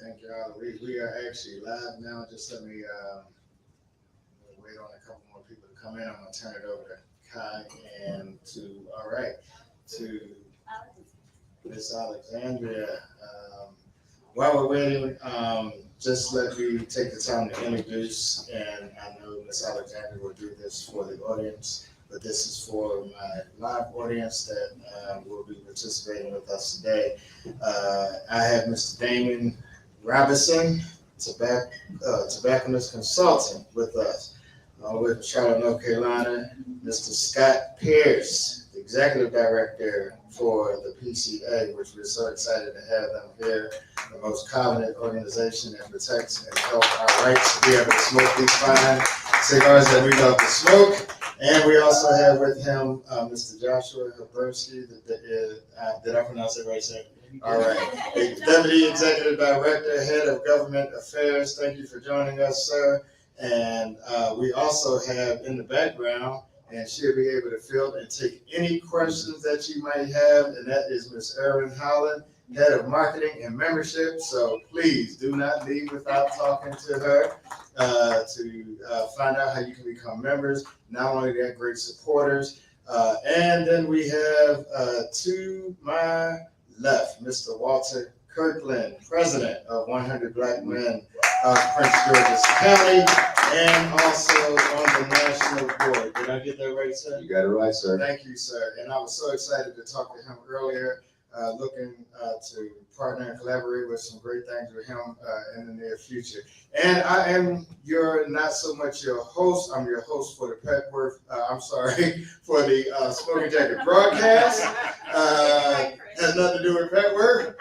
thank y'all. We are actually live now. Just let me wait on a couple more people to come in. I'm gonna turn it over to Kai and to Miss Alexandria. While we're waiting, just let me take the time to introduce, and I know Miss Alexandria will do this for the audience, but this is for my live audience that will be participating with us today. I have Mr. Damon Robinson, tobacconist consultant with us. With Charlotte, North Carolina, Mr. Scott Pierce, the executive director for the PCA, which we're so excited to have them here, the most covenant organization that protects and helps our rights to be able to smoke these fine cigars that we love to smoke. And we also have with him Mr. Joshua Habersky, did I pronounce it right, sir? All right. Deputy Executive Director, Head of Government Affairs. Thank you for joining us, sir. And we also have in the background, and she'll be able to field and take any questions that you might have, and that is Ms. Erin Holland, Head of Marketing and Membership. So please do not leave without talking to her to find out how you can become members. Not only that, great supporters. And then we have to my left, Mr. Walter Kirkland, President of 100 Black Men of Prince George's County, and also on the national board. Did I get that right, sir? You got it right, sir. Thank you, sir. And I was so excited to talk to him earlier, looking to partner and collaborate with some great things with him in the near future. And I am not so much your host, I'm your host for the Petworth, for the Smoking Jacket broadcast. Has nothing to do with Petworth,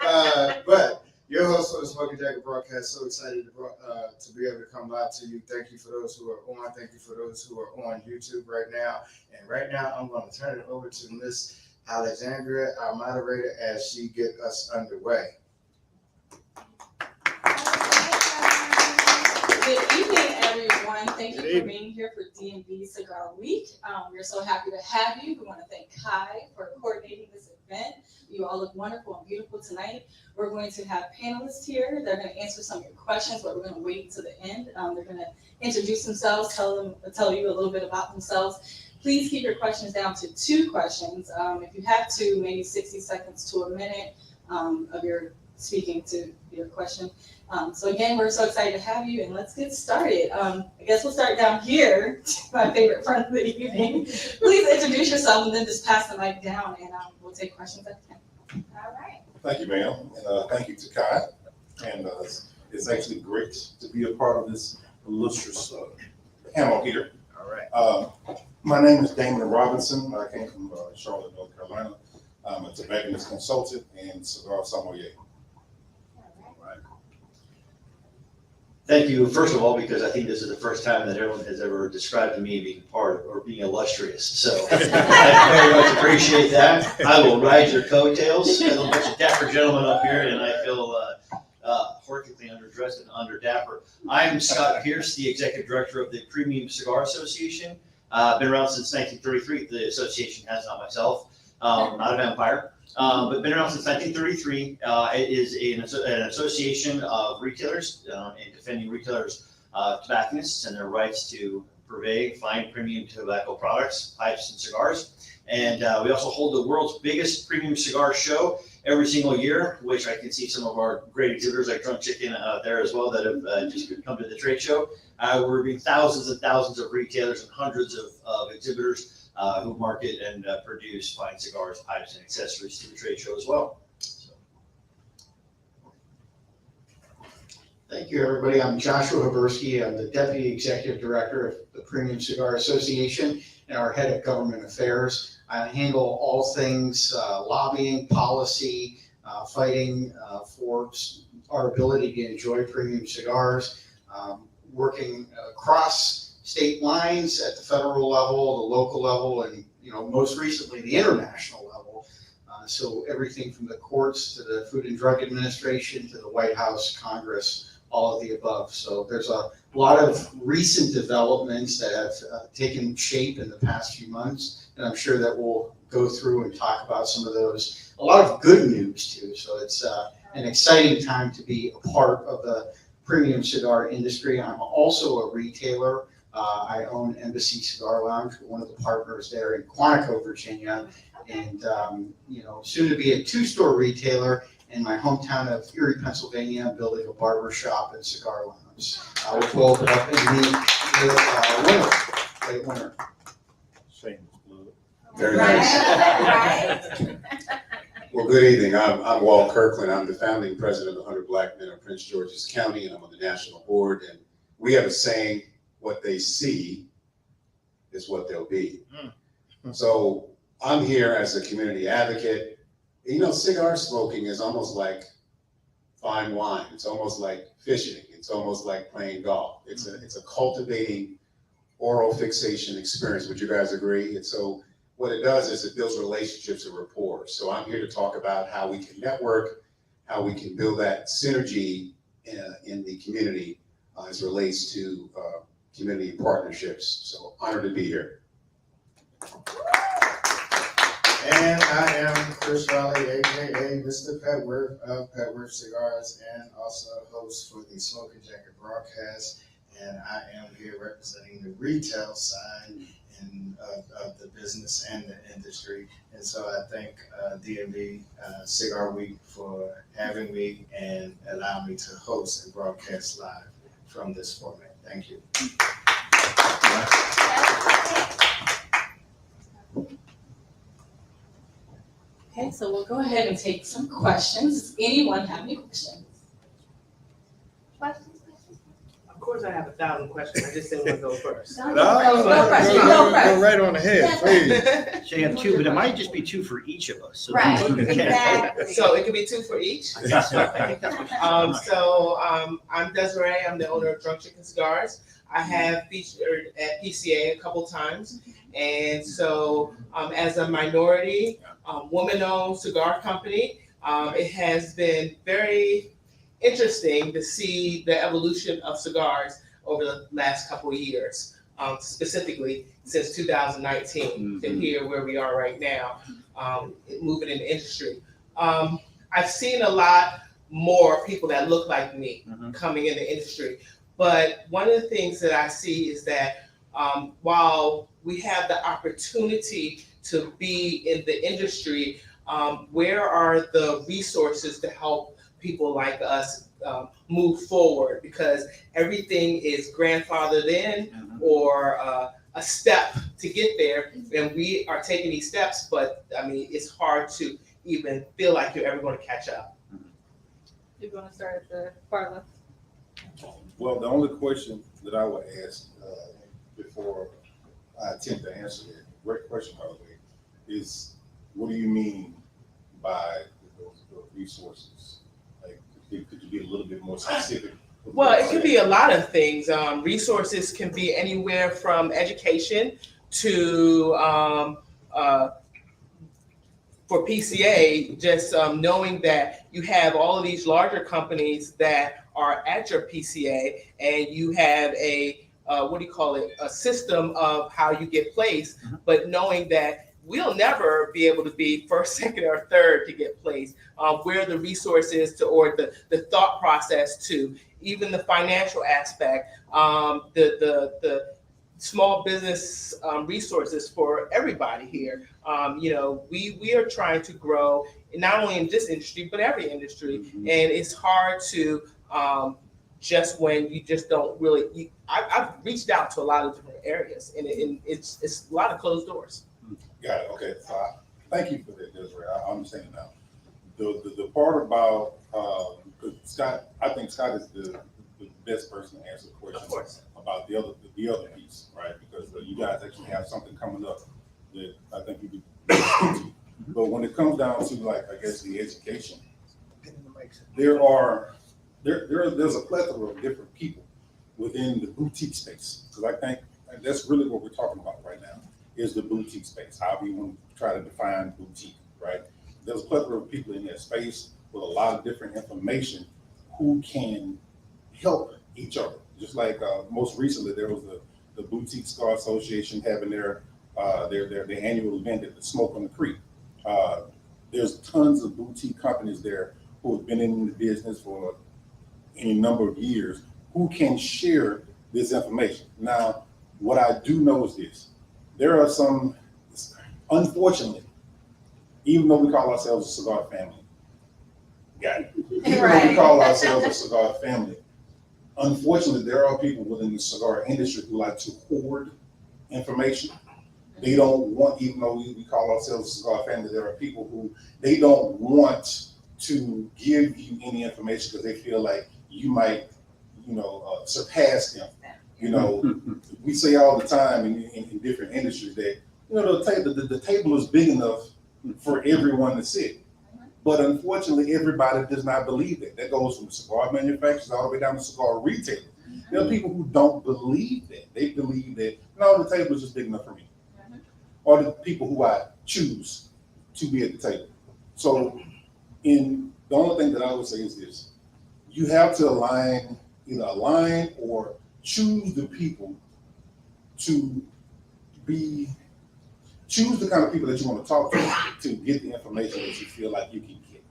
but your host for the Smoking Jacket broadcast. So excited to be able to come live to you. Thank you for those who are on. Thank you for those who are on YouTube right now. And right now, I'm going to turn it over to Miss Alexandria, our moderator, as she get us underway. Good evening, everyone. Thank you for being here for DMV Cigar Week. We're so happy to have you. We want to thank Kai for coordinating this event. You all look wonderful and beautiful tonight. We're going to have panelists here. They're going to answer some of your questions, but we're going to wait to the end. They're going to introduce themselves, tell you a little bit about themselves. Please keep your questions down to 2 questions. If you have to, maybe 60 seconds to a minute of your speaking to your question. So again, we're so excited to have you, and let's get started. I guess we'll start down here, my favorite front of the evening. Please introduce yourself and then just pass the mic down, and we'll take questions at the end. All right. Thank you, ma'am, and thank you to Kai. And it's actually great to be a part of this illustrious panel here. All right. My name is Damon Robinson. I came from Charlotte, North Carolina. I'm a tobacconist consultant and cigar sommelier. Thank you, first of all, because I think this is the first time that everyone has ever described to me being part or being illustrious. So I very much appreciate that. I will ride your coattails. There's a bunch of dapper gentlemen up here, and I feel horrifically underdressed and under dapper. I'm Scott Pierce, the executive director of the Premium Cigar Association. I've been around since 1933. The association has, not myself. Not a vampire. But been around since 1933. It is an association of retailers and defending retailers, tobacconists, and their rights to purvey fine premium tobacco products, pipes, and cigars. And we also hold the world's biggest premium cigar show every single year, which I can see some of our great exhibitors like Drunk Chicken out there as well that have just come to the trade show. We're being thousands and thousands of retailers and hundreds of exhibitors who market and produce fine cigars, pipes, and accessories to the trade show as well. So. Thank you, everybody. I'm Joshua Habersky. I'm the Deputy Executive Director of the Premium Cigar Association and our Head of Government Affairs. I handle all things lobbying, policy, fighting for our ability to enjoy premium cigars, working across state lines at the federal level, the local level, and most recently the international level. So everything from the courts to the Food and Drug Administration to the White House, Congress, all of the above. So there's a lot of recent developments that have taken shape in the past few months, and I'm sure that we'll go through and talk about some of those. A lot of good news too. So it's an exciting time to be a part of the premium cigar industry. I'm also a retailer. I own Embassy Cigar Lounge, one of the partners there in Quantico, Virginia, and soon to be a 2-store retailer in my hometown of Erie, Pennsylvania. I'm building a barber shop and cigar lounge, which will open up in the late winter. Shameless plug. Very nice. Right. Well, good evening. I'm Walt Kirkland. I'm the founding president of the 100 Black Men of Prince George's County, and I'm on the national board. And we have a saying, what they see is what they'll be. So I'm here as a community advocate. Cigar smoking is almost like fine wine. It's almost like fishing. It's almost like playing golf. It's a cultivating oral fixation experience. Would you guys agree? And so what it does is it builds relationships and rapport. So I'm here to talk about how we can network, how we can build that synergy in the community as it relates to community partnerships. So honored to be here. And I am Chris Raleigh, aka Mr. Petworth of Petworth Cigars, and also host for the Smoking Jacket broadcast. And I am here representing the retail side of the business and the industry. And so I thank DMV Cigar Week for having me and allowing me to host and broadcast live from this format. Thank you. Okay, so we'll go ahead and take some questions. Does anyone have any questions? Of course I have 1,000 questions. I just didn't want to go first. No question, no question. right on ahead, please. So you have 2, but it might just be 2 for each of us. So Right, exactly. So it could be 2 for each? I think that's what I'm Desiree. I'm the owner of Drunk Chicken Cigars. I have featured at PCA a couple times. And so as a minority, woman-owned cigar company, it has been very interesting to see the evolution of cigars over the last couple of years, specifically since 2019 to here where we are right now, moving in the industry. I've seen a lot more people that look like me coming in the industry, but one of the things that I see is that while we have the opportunity to be in the industry, where are the resources to help people like us move forward? Because everything is grandfathered in or a step to get there, and we are taking these steps, but I mean, it's hard to even feel like you're ever going to catch up. You're going to start at the far left. Well, the only question that I would ask before I attempt to answer that, great question, by the way, is what do you mean by the resources? Like, could you be a little bit more specific? Well, it could be a lot of things. Resources can be anywhere from education to, for PCA, just knowing that you have all of these larger companies that are at your PCA, and you have a a system of how you get placed, but knowing that we'll never be able to be first, second, or third to get placed. Where the resources to, or the thought process to, even the financial aspect, the small business resources for everybody here. We are trying to grow not only in this industry but every industry, and it's hard to just when you just don't really. I've reached out to a lot of different areas, and it's a lot of closed doors. Got it. Okay. So thank you for that, Desiree. I understand now. The part about Scott, I think Scott is the best person to answer the question Of course. about the other piece, right? Because you guys actually have something coming up that I think you could. But when it comes down to, like, I guess the education, there's a plethora of different people within the boutique space, because I think that's really what we're talking about right now, is the boutique space, however you want to try to define boutique, right? There's a plethora of people in that space with a lot of different information who can help each other. Just like most recently, there was the Boutique Cigar Association having their annual event at the Smoke on the Creek. There's tons of boutique companies there who have been in the business for any number of years who can share this information. Now, what I do know is this. There are some, unfortunately, even though we call ourselves a cigar family, even though we call ourselves a cigar family, unfortunately, there are people within the cigar industry who like to hoard information. They don't want, even though we call ourselves a cigar family, there are people who, they don't want to give you any information because they feel like you might, surpass them. We say all the time in different industries that, the table is big enough for everyone to sit. But unfortunately, everybody does not believe that. That goes from cigar manufacturers all the way down to cigar retailers. There are people who don't believe that. They believe that, no, the table is just big enough for me. Or the people who I choose to be at the table. So the only thing that I would say is this. You have to either align or choose the people choose the kind of people that you want to talk to get the information that you feel like you can get.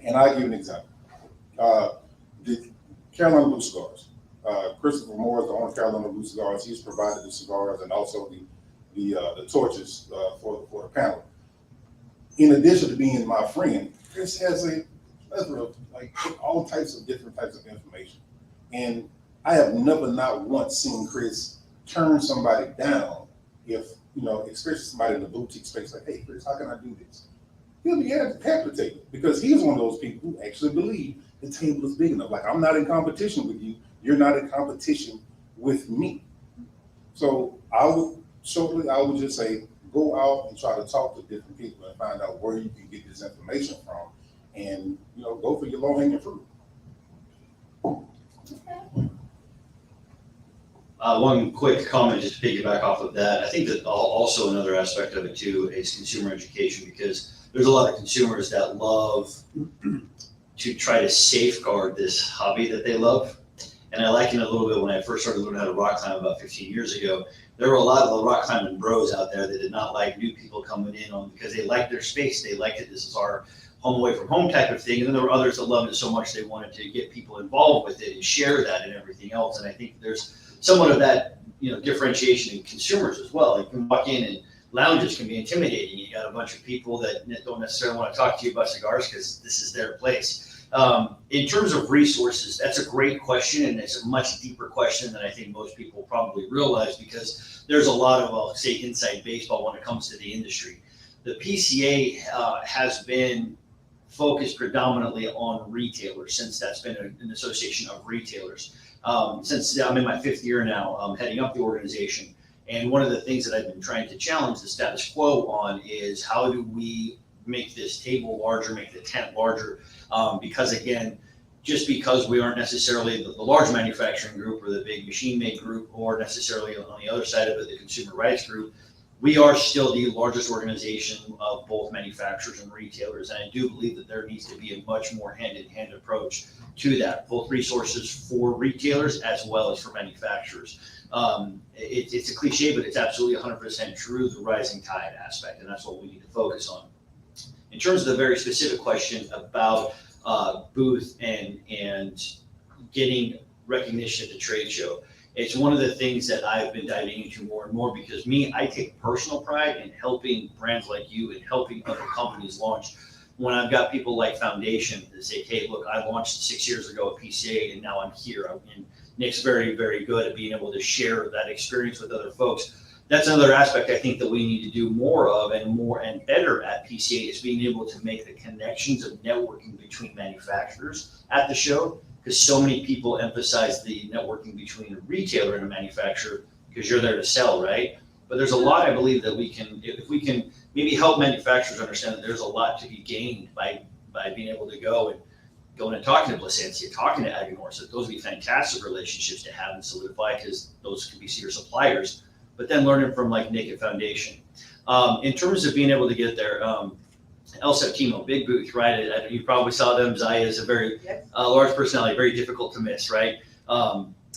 And I'll give you an example. The Carolina Blue Cigars. Christopher Moore is the owner of Carolina Blue Cigars. He's provided the cigars and also the torches for the panel. In addition to being my friend, Chris has a plethora of all types of different types of information. And I have never not once seen Chris turn somebody down if, especially somebody in the boutique space, like, hey, Chris, how can I do this? He'll be happy to take it because he's one of those people who actually believe the table is big enough. Like, I'm not in competition with you. You're not in competition with me. So I would just say, go out and try to talk to different people and find out where you can get this information from and, go for your low-hanging fruit. One quick comment just to piggyback off of that. I think that also another aspect of it too is consumer education, because there's a lot of consumers that love to try to safeguard this hobby that they love. And I liken it a little bit when I first started learning how to rock climb about 15 years ago. There were a lot of the rock climbing bros out there that did not like new people coming in on because they liked their space. They liked it. This is our home away from home type of thing. And then there were others that loved it so much they wanted to get people involved with it and share that and everything else. And I think there's somewhat of that, differentiation in consumers as well. You can walk in and lounges can be intimidating. You got a bunch of people that don't necessarily want to talk to you about cigars because this is their place. In terms of resources, that's a great question, and it's a much deeper question than I think most people probably realize, because there's a lot of, I'll say, inside baseball when it comes to the industry. The PCA has been focused predominantly on retailers since that's been an association of retailers. Since I'm in my 5th year now, heading up the organization. And one of the things that I've been trying to challenge the status quo on is how do we make this table larger, make the tent larger? Because again, just because we aren't necessarily the large manufacturing group or the big machine made group, or necessarily on the other side of it, the consumer rights group, we are still the largest organization of both manufacturers and retailers. And I do believe that there needs to be a much more hand-in-hand approach to that, both resources for retailers as well as for manufacturers. It's a cliche, but it's absolutely 100% true, the rising tide aspect, and that's what we need to focus on. In terms of the very specific question about booth and getting recognition at the trade show, it's one of the things that I've been diving into more and more, because I take personal pride in helping brands like you and helping other companies launch. When I've got people like Foundation that say, hey, look, I launched 6 years ago at PCA and now I'm here. And Nick's very, very good at being able to share that experience with other folks. That's another aspect I think that we need to do more of and better at PCA, is being able to make the connections of networking between manufacturers at the show. Because so many people emphasize the networking between a retailer and a manufacturer because you're there to sell, right? But there's a lot I believe that we can, if we can maybe help manufacturers understand that there's a lot to be gained by being able to go and talking to Placencia, talking to Aganor. So those would be fantastic relationships to have and solidify, because those could be your suppliers. But then learning from like Nick at Foundation. In terms of being able to get there, El Septimo, big booth, right? You probably saw them. Zaya is a very large personality, very difficult to miss, right?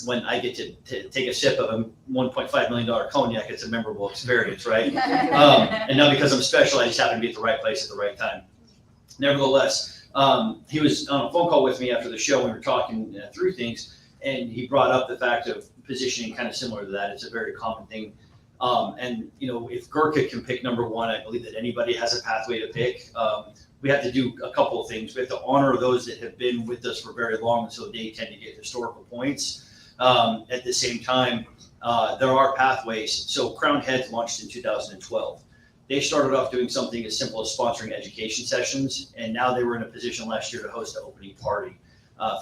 When I get to take a sip of a $1.5 million cognac, it's a memorable experience, right? And now because I'm special, I just happen to be at the right place at the right time. Nevertheless, He was on a phone call with me after the show. We were talking through things, and he brought up the fact of positioning kind of similar to that. It's a very common thing. And, you know, if Gurkha can pick number one, I believe that anybody has a pathway to pick. We have to do a couple of things. We have to honor those that have been with us for very long, so they tend to get historical points. At the same time, there are pathways. So Crowned Heads launched in 2012. They started off doing something as simple as sponsoring education sessions, and now they were in a position last year to host an opening party.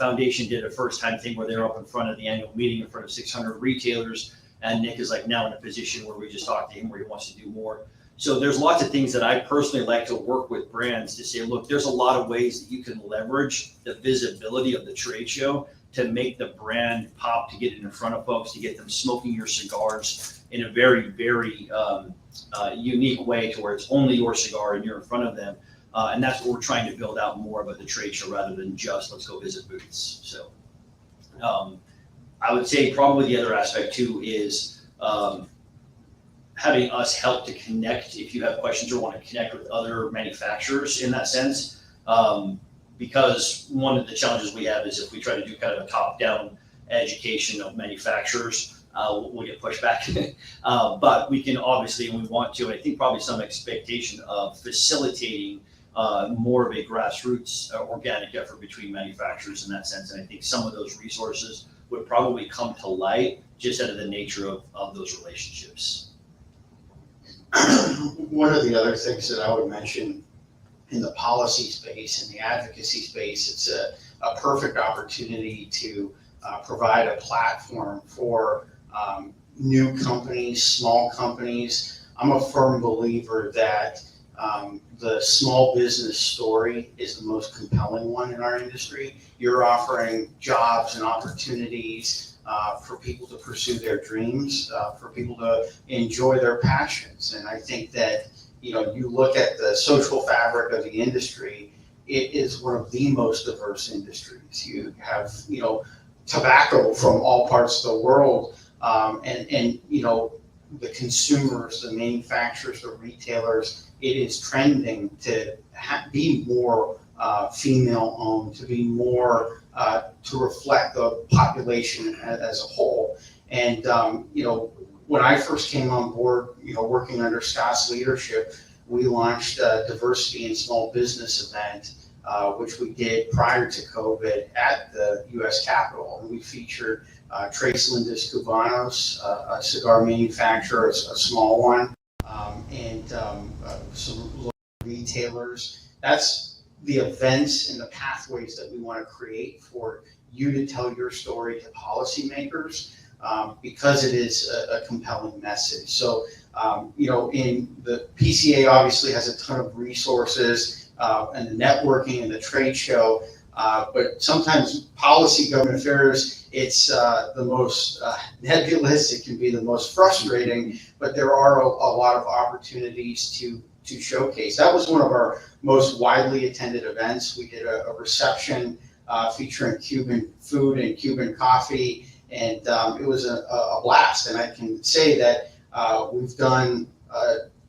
Foundation did a first-time thing where they were up in front of the annual meeting in front of 600 retailers, and Nick is like now in a position where we just talked to him where he wants to do more. So there's lots of things that I personally like to work with brands to say, look, there's a lot of ways that you can leverage the visibility of the trade show to make the brand pop, to get it in front of folks, to get them smoking your cigars in a very, very unique way to where it's only your cigar and you're in front of them. And that's what we're trying to build out more about the trade show rather than just let's go visit booths. So I would say probably the other aspect too is having us help to connect if you have questions or want to connect with other manufacturers in that sense. Because one of the challenges we have is if we try to do kind of a top-down education of manufacturers, we'll get pushback. But we can obviously, and we want to, and I think probably some expectation of facilitating more of a grassroots organic effort between manufacturers in that sense. And I think some of those resources would probably come to light just out of the nature of those relationships. One of the other things that I would mention in the policy space and the advocacy space, it's a perfect opportunity to provide a platform for new companies, small companies. I'm a firm believer that the small business story is the most compelling one in our industry. You're offering jobs and opportunities for people to pursue their dreams, for people to enjoy their passions. And I think that, you know, you look at the social fabric of the industry, it is one of the most diverse industries. You have, you know, tobacco from all parts of the world, and you know, the consumers, the manufacturers, the retailers, it is trending to be more female owned, to be more to reflect the population as a whole. And you know, when I first came on board, you know, working under Scott's leadership, we launched a diversity in small business event, which we did prior to COVID at the U.S. Capitol. And we featured Tres Lindas Cubanos, a cigar manufacturer, a small one, and some local retailers. That's the events and the pathways that we want to create for you to tell your story to policymakers, because it is a compelling message. So, you know, in the PCA obviously has a ton of resources and the networking and the trade show, but sometimes policy, government affairs, it's the most nebulous, it can be the most frustrating, but there are a lot of opportunities to showcase. That was one of our most widely attended events. We did a reception featuring Cuban food and Cuban coffee, and it was a blast. And I can say that we've done,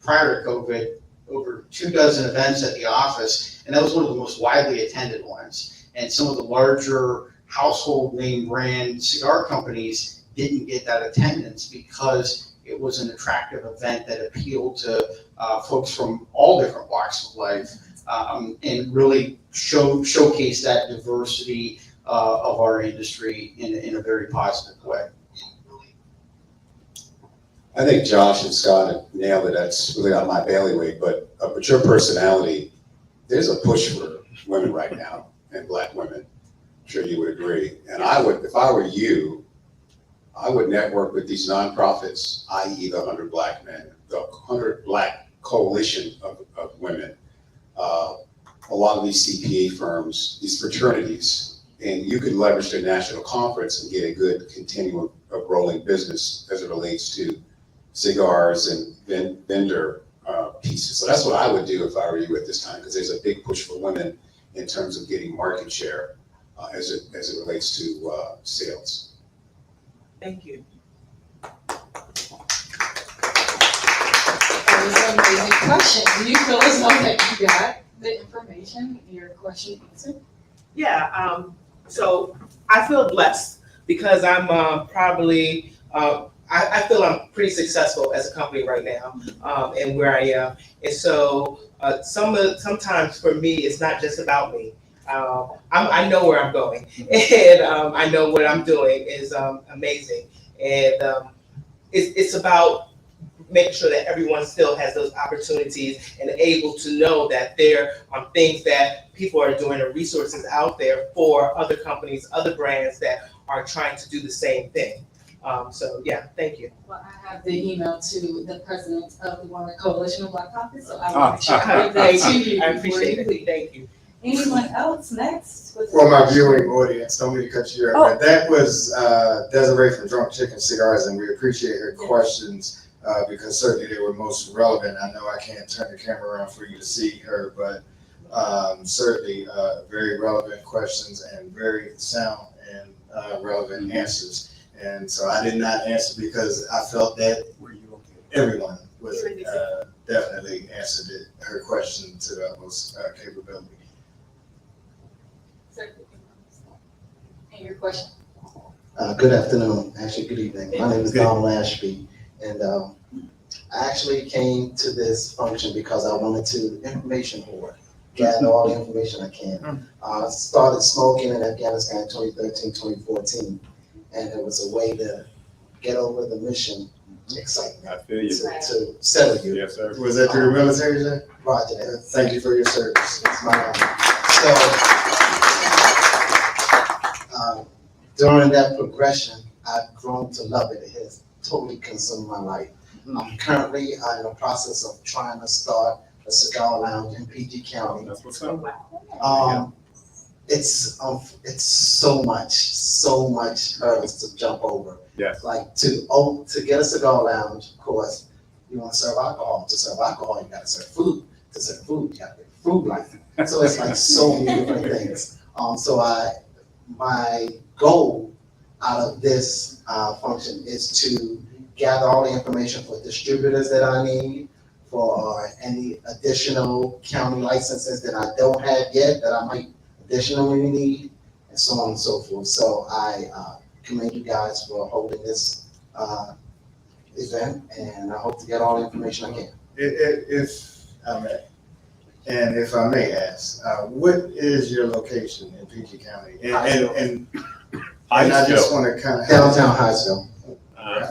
prior to COVID, over 24 events at the office, and that was one of the most widely attended ones. And some of the larger household name brand cigar companies didn't get that attendance because it was an attractive event that appealed to folks from all different walks of life, and really showcase that diversity of our industry in a very positive way. I think Josh and Scott have nailed it. That's really not my bailiwick, but your personality, there's a push for women right now, and Black women. I'm sure you would agree. And I would, if I were you, I would network with these nonprofits, i.e. the 100 Black Men, the 100 Black Coalition of Women, a lot of these CPA firms, these fraternities, and you could leverage their national conference and get a good continuum of rolling business as it relates to cigars and vendor pieces. So that's what I would do if I were you at this time, because there's a big push for women in terms of getting market share as it relates to sales. Thank you. That was an amazing question. Do you feel as though that you got the information, your question answered. Yeah, so I feel blessed because I'm probably, I feel I'm pretty successful as a company right now, and where I am. And so sometimes for me, it's not just about me. I know where I'm going, and I know what I'm doing is amazing. And it's about making sure that everyone still has those opportunities and able to know that there are things that people are doing and resources out there for other companies, other brands that are trying to do the same thing. So yeah, thank you. Well, I have the email to the president of the Warner Coalition of Black Caucus, so I will make sure I give that to you. I before appreciate you it. leave. Thank you. Anyone else next? with For my the- viewing audience, don't mean to cut you off, but that was Desiree from Drunk Chicken Cigars, and we appreciate her questions because certainly they were most relevant. I know I can't turn the camera around for you to see her, but certainly very relevant questions and very sound and relevant answers. And so I did not answer because I felt that everyone was definitely answered her question to the utmost capability. And your question? Good afternoon, actually, good evening. My name is Donald Ashby, and I actually came to this function because I wanted to information board, gather all the information I can. I started smoking in Afghanistan in 2013, 2014, and it was a way to get over the mission excitement, I feel you. to settle you. Yes, sir. Was that through the military, Jay? Roger that. Thank you for your service. It's my honor. So, during that progression, I've grown to love it. It has totally consumed my life. I'm currently in the process of trying to start a cigar lounge in PG County. That's what's up. It's so much hurdles to jump over. Yes. Like to get a cigar lounge, of course, you want to serve alcohol. To serve alcohol, you got to serve food. To serve food, you got to get a food license. So it's like so many different things. My goal out of this function is to gather all the information for distributors that I need, for any additional county licenses that I don't have yet that I might additionally need, and so on and so forth. So I commend you guys for holding this event, and I hope to get all the information I can. If I may ask, what is your location in PG County? And I just want to kind of. Downtown Hyattsville. That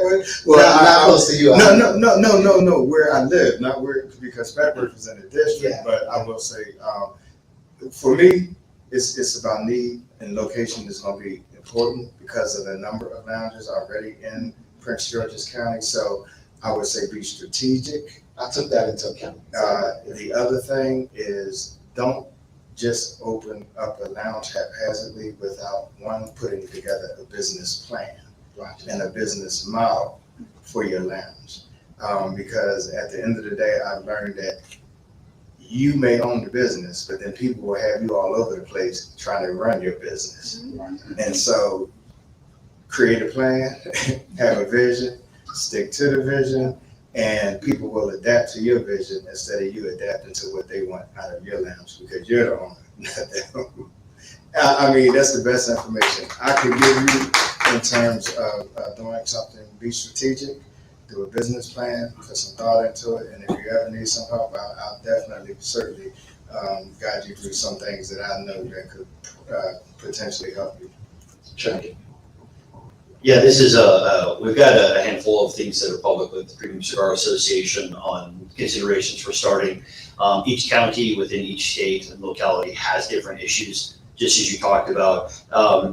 would. Well, Not close to you. No. Where I live, not where, because Petworth is in the district. Yeah. But I will say, for me, it's about need, and location is going to be important because of the number of lounges already in Prince George's County. So I would say be strategic. I took that into account. The other thing is don't just open up a lounge haphazardly without one putting together a business plan and a business model for your lounge. Because at the end of the day, I've learned that you may own the business, but then people will have you all over the place trying to run your business. And so create a plan, have a vision, stick to the vision, and people will adapt to your vision instead of you adapting to what they want out of your lounge because you're the owner, not them. I mean, that's the best information I can give you in terms of doing something. Be strategic, do a business plan, put some thought into it, and if you ever need some help, I'll definitely, certainly guide you through some things that I know that could potentially help you. Sure. Yeah, this is we've got a handful of things that are public with the Premium Cigar Association on considerations for starting. Each county within each state and locality has different issues, just as you talked about.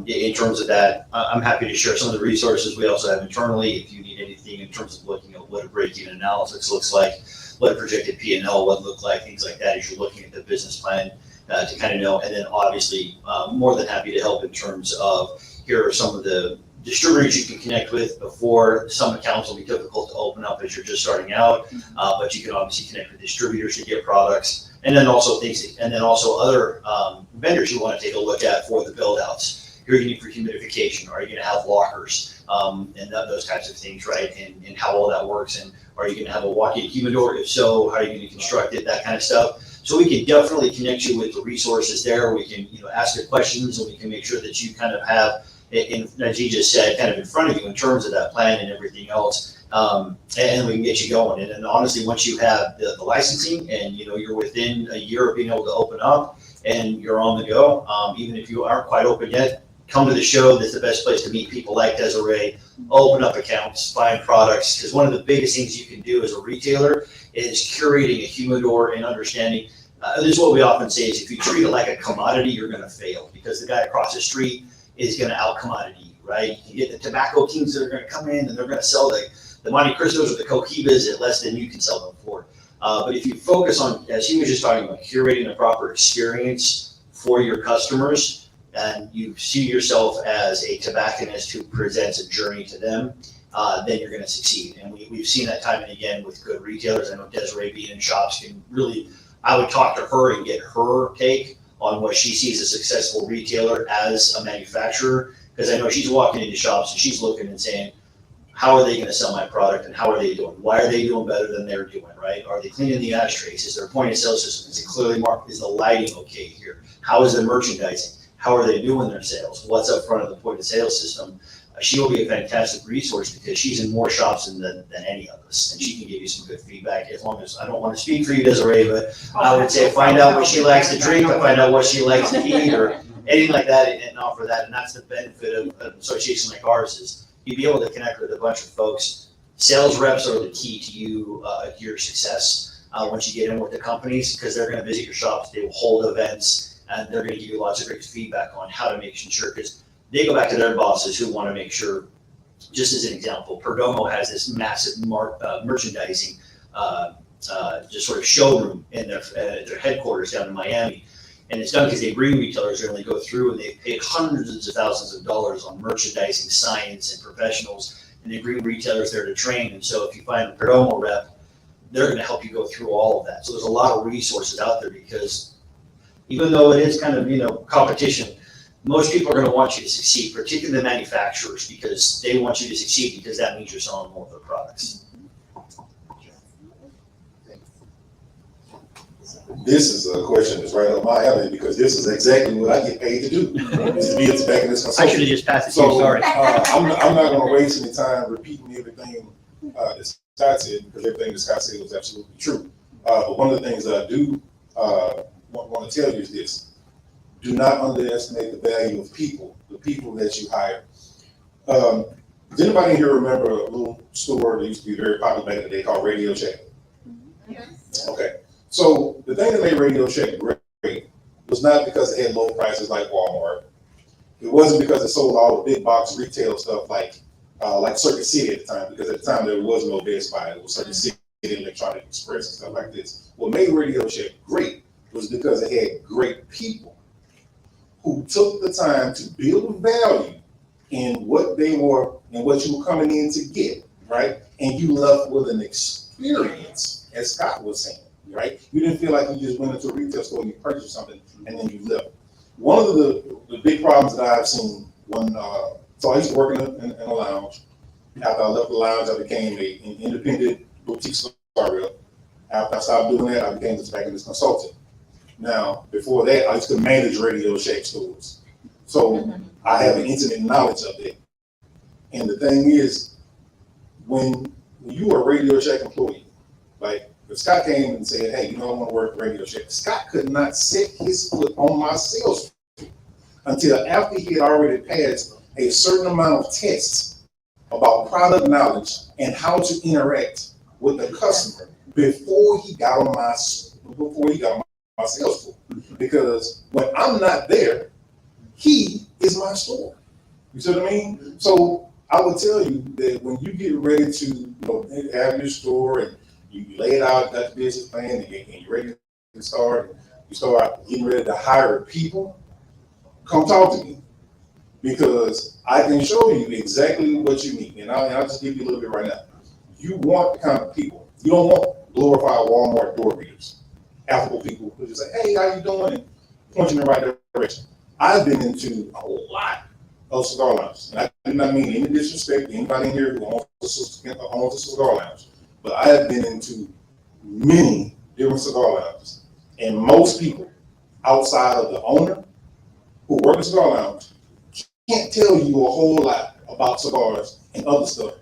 In terms of that, I'm happy to share some of the resources we also have internally. If you need anything in terms of looking at what a break-even analysis looks like, what a projected P&L would look like, things like that, as you're looking at the business plan to kind of know. And then obviously, more than happy to help in terms of here are some of the distributors you can connect with before. Some accounts will be difficult to open up as you're just starting out, but you can obviously connect with distributors to get products, and then also other vendors you want to take a look at for the build outs. You're going to need for humidification. Are you going to have lockers? those types of things, right? And how all that works, and are you gonna have a walk-in humidor? If so, how are you gonna construct it, that kind of stuff. So we can definitely connect you with the resources there. We can, ask your questions, and we can make sure that you kind of have, as you just said, kind of in front of you in terms of that plan and everything else. And we can get you going. And then honestly, once you have the licensing and, you're within a year of being able to open up and you're on the go, even if you aren't quite open yet, come to the show. That's the best place to meet people like Desiree, open up accounts, find products. Because one of the biggest things you can do as a retailer is curating a humidor and understanding. This is what we often say is if you treat it like a commodity, you're going to fail, because the guy across the street is going to out-commodity you, right? You get the tobacco kings that are going to come in and they're going to sell the Monte Cristos or the Coquibas at less than you can sell them for. But if you focus on, as he was just talking about, curating a proper experience for your customers, and you see yourself as a tobacconist who presents a journey to them, then you're going to succeed. And we've seen that time and again with good retailers. I know Desiree being in shops can really, I would talk to her and get her take on what she sees as a successful retailer as a manufacturer, because I know she's walking into shops and she's looking and saying, how are they going to sell my product, and how are they doing? Why are they doing better than they're doing, right? Are they cleaning the ashtrays? Is their point of sale system, is it clearly marked? Is the lighting okay here? How is the merchandising? How are they doing their sales? What's up front of the point of sale system? She will be a fantastic resource because she's in more shops than any of us, and she can give you some good feedback. As long as, I don't want to speak for you, Desiree, but I would say find out what she likes to drink, or find out what she likes to eat, or anything like that, and offer that. And that's the benefit of an association like ours, is you'd be able to connect with a bunch of folks. Sales reps are the key to your success once you get in with the companies, because they're going to visit your shops, they will hold events, and they're going to give you lots of great feedback on how to make sure, because they go back to their bosses who want to make sure. Just as an example, Perdomo has this massive merchandising just sort of showroom in their headquarters down in Miami. And it's done because they bring retailers there, and they go through and they pay hundreds of thousands of dollars on merchandising science and professionals, and they bring retailers there to train. And so if you find a Perdomo rep, they're going to help you go through all of that. So there's a lot of resources out there, because even though it is kind of, competition, most people are going to want you to succeed, particularly the manufacturers, because they want you to succeed, because that means you're selling more of their products. This is a question that's right up my alley, because this is exactly what I get paid to do, is to be a tobacconist I should consultant. have just passed it to you, So, sorry. I'm not gonna waste any time repeating everything, that Scott said, because everything that Scott said was absolutely true. But one of the things that I do, want to tell you is this: do not underestimate the value of people, the people that you hire. Does anybody here remember a little store that used to be very popular back in the day called Radio Shack? Okay, so the thing that made Radio Shack great was not because it had low prices like Walmart. It wasn't because it sold all the big box retail stuff like Circuit City at the time, because at the time there was no Best Buy. It was Circuit City, Electronic Express, and stuff like this. What made Radio Shack great was because it had great people who took the time to build value in what they were and what you were coming in to get, right? And you left with an experience, as Scott was saying, right? You didn't feel like you just went into a retail store and you purchased something and then you left. One of the big problems that I've seen so I used to work in a lounge. After I left the lounge, I became an independent boutique cigar rep. After I stopped doing that, I became a tobacconist consultant. Now, before that, I used to manage Radio Shack stores. So I have an intimate knowledge of it. And the thing is, when you are a Radio Shack employee, like if Scott came and said, hey, I want to work at Radio Shack, Scott could not set his foot on my sales floor until after he had already passed a certain amount of tests about product knowledge and how to interact with the customer before he got on my sales floor. Because when I'm not there, he is my store. You see what I mean? So I would tell you that when you get ready to have your store and you lay it out, got the business plan, and you're ready to start, you start getting ready to hire people, come talk to me. Because I can show you exactly what you need. And I'll just give you a little bit right now. You want the kind of people. You don't want glorified Walmart door readers. Affable people who just say, hey, how you doing? And point you in the right direction. I've been into a lot of cigar lounges. And I do not mean any disrespect to anybody in here who owns a cigar lounge, but I have been into many different cigar lounges, and most people outside of the owner who work in a cigar lounge can't tell you a whole lot about cigars and other stuff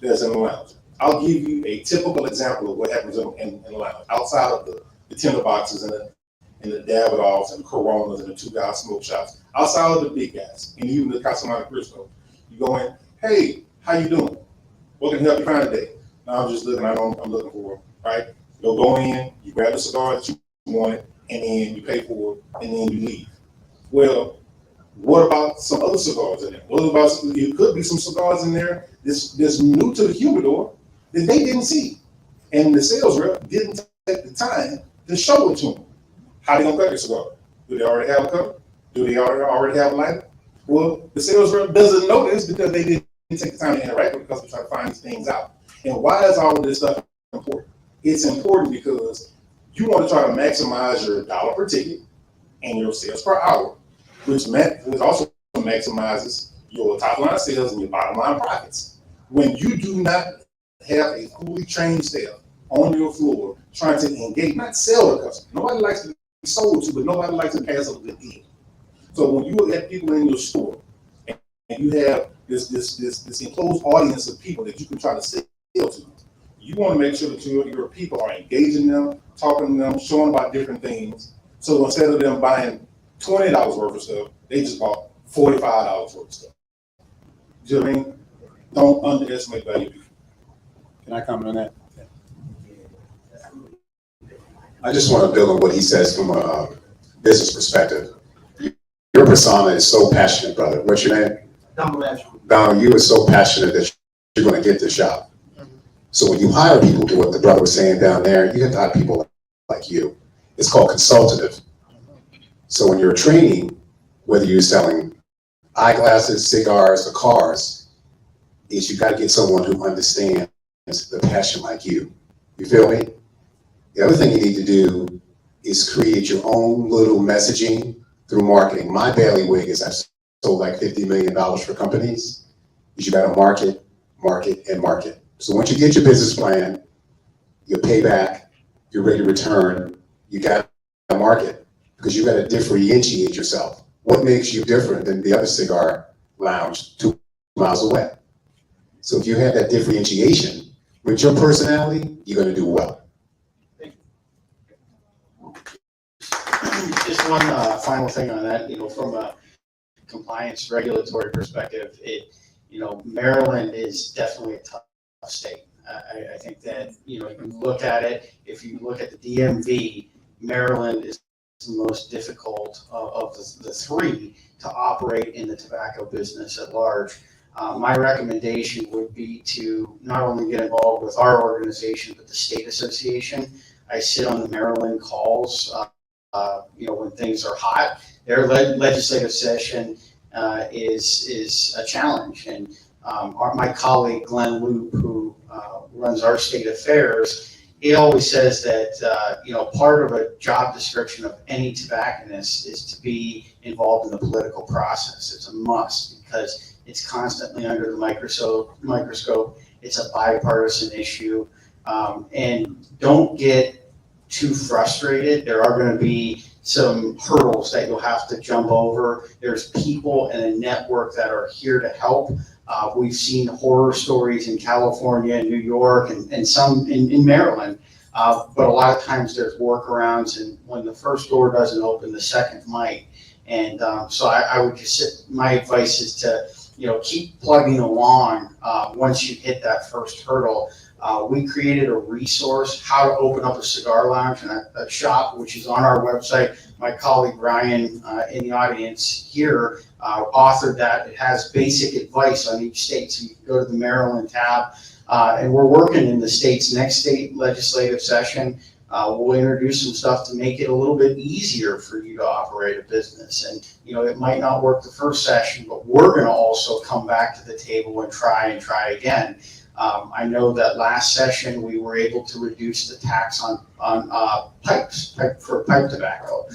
that's in the lounge. I'll give you a typical example of what happens in the lounge outside of the tender boxes and the Davidoffs and the Coronas and the 2 guys smoke shops. Outside of the big guys and even the Casa Monte Cristo, you go in, hey, how you doing? What can I help you find today? No, I'm just looking. I'm looking for it, right? You'll go in, you grab the cigar that you wanted, and then you pay for it, and then you leave. Well, what about some other cigars in there? What about, it could be some cigars in there that's new to the humidor that they didn't see. And the sales rep didn't take the time to show it to them. How they gonna cut their cigar? Do they already have a cover? Do they already have a lighter? Well, the sales rep doesn't know this because they didn't take the time to interact with it, because they try to find these things out. And why is all of this stuff important? It's important because you want to try to maximize your dollar per ticket and your sales per hour, which also maximizes your top line sales and your bottom line profits. When you do not have a fully trained staff on your floor trying to engage, not sell the customer. Nobody likes to be sold to, but nobody likes to pass up a good deal. So when you have people in your store and you have this enclosed audience of people that you can try to sell to, you want to make sure that your people are engaging them, talking to them, showing about different things. So instead of them buying $20 worth of stuff, they just bought $45 worth of stuff. Do you know what I mean? Don't underestimate value people. Can I comment on that? I just want to build on what he says from a business perspective. Your persona is so passionate, brother. What's your name? Donald, you are so passionate that you're going to get this job. So when you hire people, to what the brother was saying down there, you have to hire people like you. It's called consultative. So when you're training, whether you're selling eyeglasses, cigars, or cars, is you got to get someone who understands the passion like you. You feel me? The other thing you need to do is create your own little messaging through marketing. My bailiwick is I've sold like $50 million for companies. Is you got to market, market, and market. So once you get your business plan, your payback, your rate of return, you got to market, because you got to differentiate yourself. What makes you different than the other cigar lounge 2 miles away? So if you have that differentiation with your personality, you're going to do well. Just one final thing on that, from a compliance regulatory perspective, Maryland is definitely a tough state. I think that, you look at it, if you look at the DMV, Maryland is the most difficult of the three to operate in the tobacco business at large. My recommendation would be to not only get involved with our organization, but the state association. I sit on the Maryland calls, when things are hot. Their legislative session is a challenge. And my colleague, Glenn Loop, who runs our state affairs, he always says that, part of a job description of any tobacconist is to be involved in the political process. It's a must, because it's constantly under the microscope. It's a bipartisan issue. And don't get too frustrated. There are going to be some hurdles that you'll have to jump over. There's people and a network that are here to help. We've seen horror stories in California, New York, and some in Maryland. But a lot of times there's workarounds, and when the first door doesn't open, the second might. And so I would just my advice is to, keep plugging along once you hit that first hurdle. We created a resource, how to open up a cigar lounge and a shop, which is on our website. My colleague Ryan in the audience here authored that. It has basic advice on each state. So you can go to the Maryland tab, and we're working in the state's next state legislative session. We'll introduce some stuff to make it a little bit easier for you to operate a business. And, it might not work the first session, but we're going to also come back to the table and try again. I know that last session we were able to reduce the tax on pipe tobacco.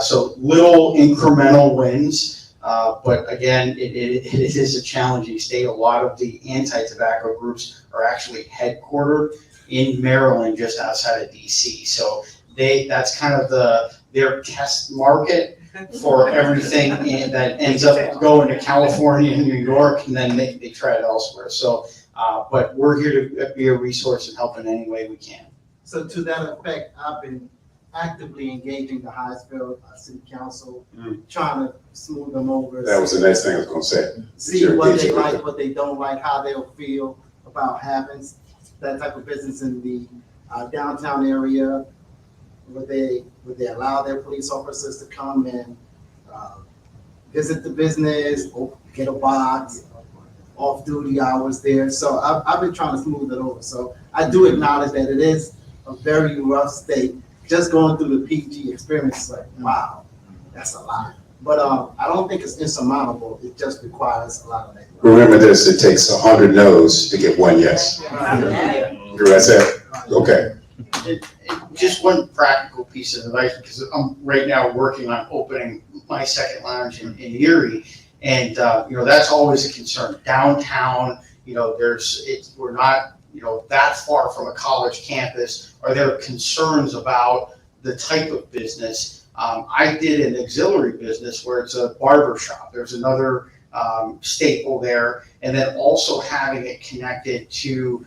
So little incremental wins. But again, it is a challenging state. A lot of the anti-tobacco groups are actually headquartered in Maryland, just outside of DC. So that's kind of their test market for everything that ends up going to California and New York, and then they try it elsewhere. So, but we're here to be a resource and help in any way we can. So to that effect, I've been actively engaging the Hyattsville City Council, trying to smooth them over. That was the next thing I was gonna say. See You're what they engaging with like, them. what they don't like, how they'll feel about having that type of business in the downtown area. Would they allow their police officers to come and visit the business, or get a box, off-duty hours there? So I've been trying to smooth it over. So I do acknowledge that it is a very rough state. Just going through the PG experience is like, wow, that's a lot. But I don't think it's insurmountable. It just requires a lot of that. Remember this, it takes 100 no's to get one yes. That's it? Okay. Just one practical piece of advice, because I'm right now working on opening my second lounge in Erie. And, that's always a concern. Downtown, we're not, that far from a college campus. Are there concerns about the type of business? I did an auxiliary business where it's a barber shop. There's another staple there. And then also having it connected to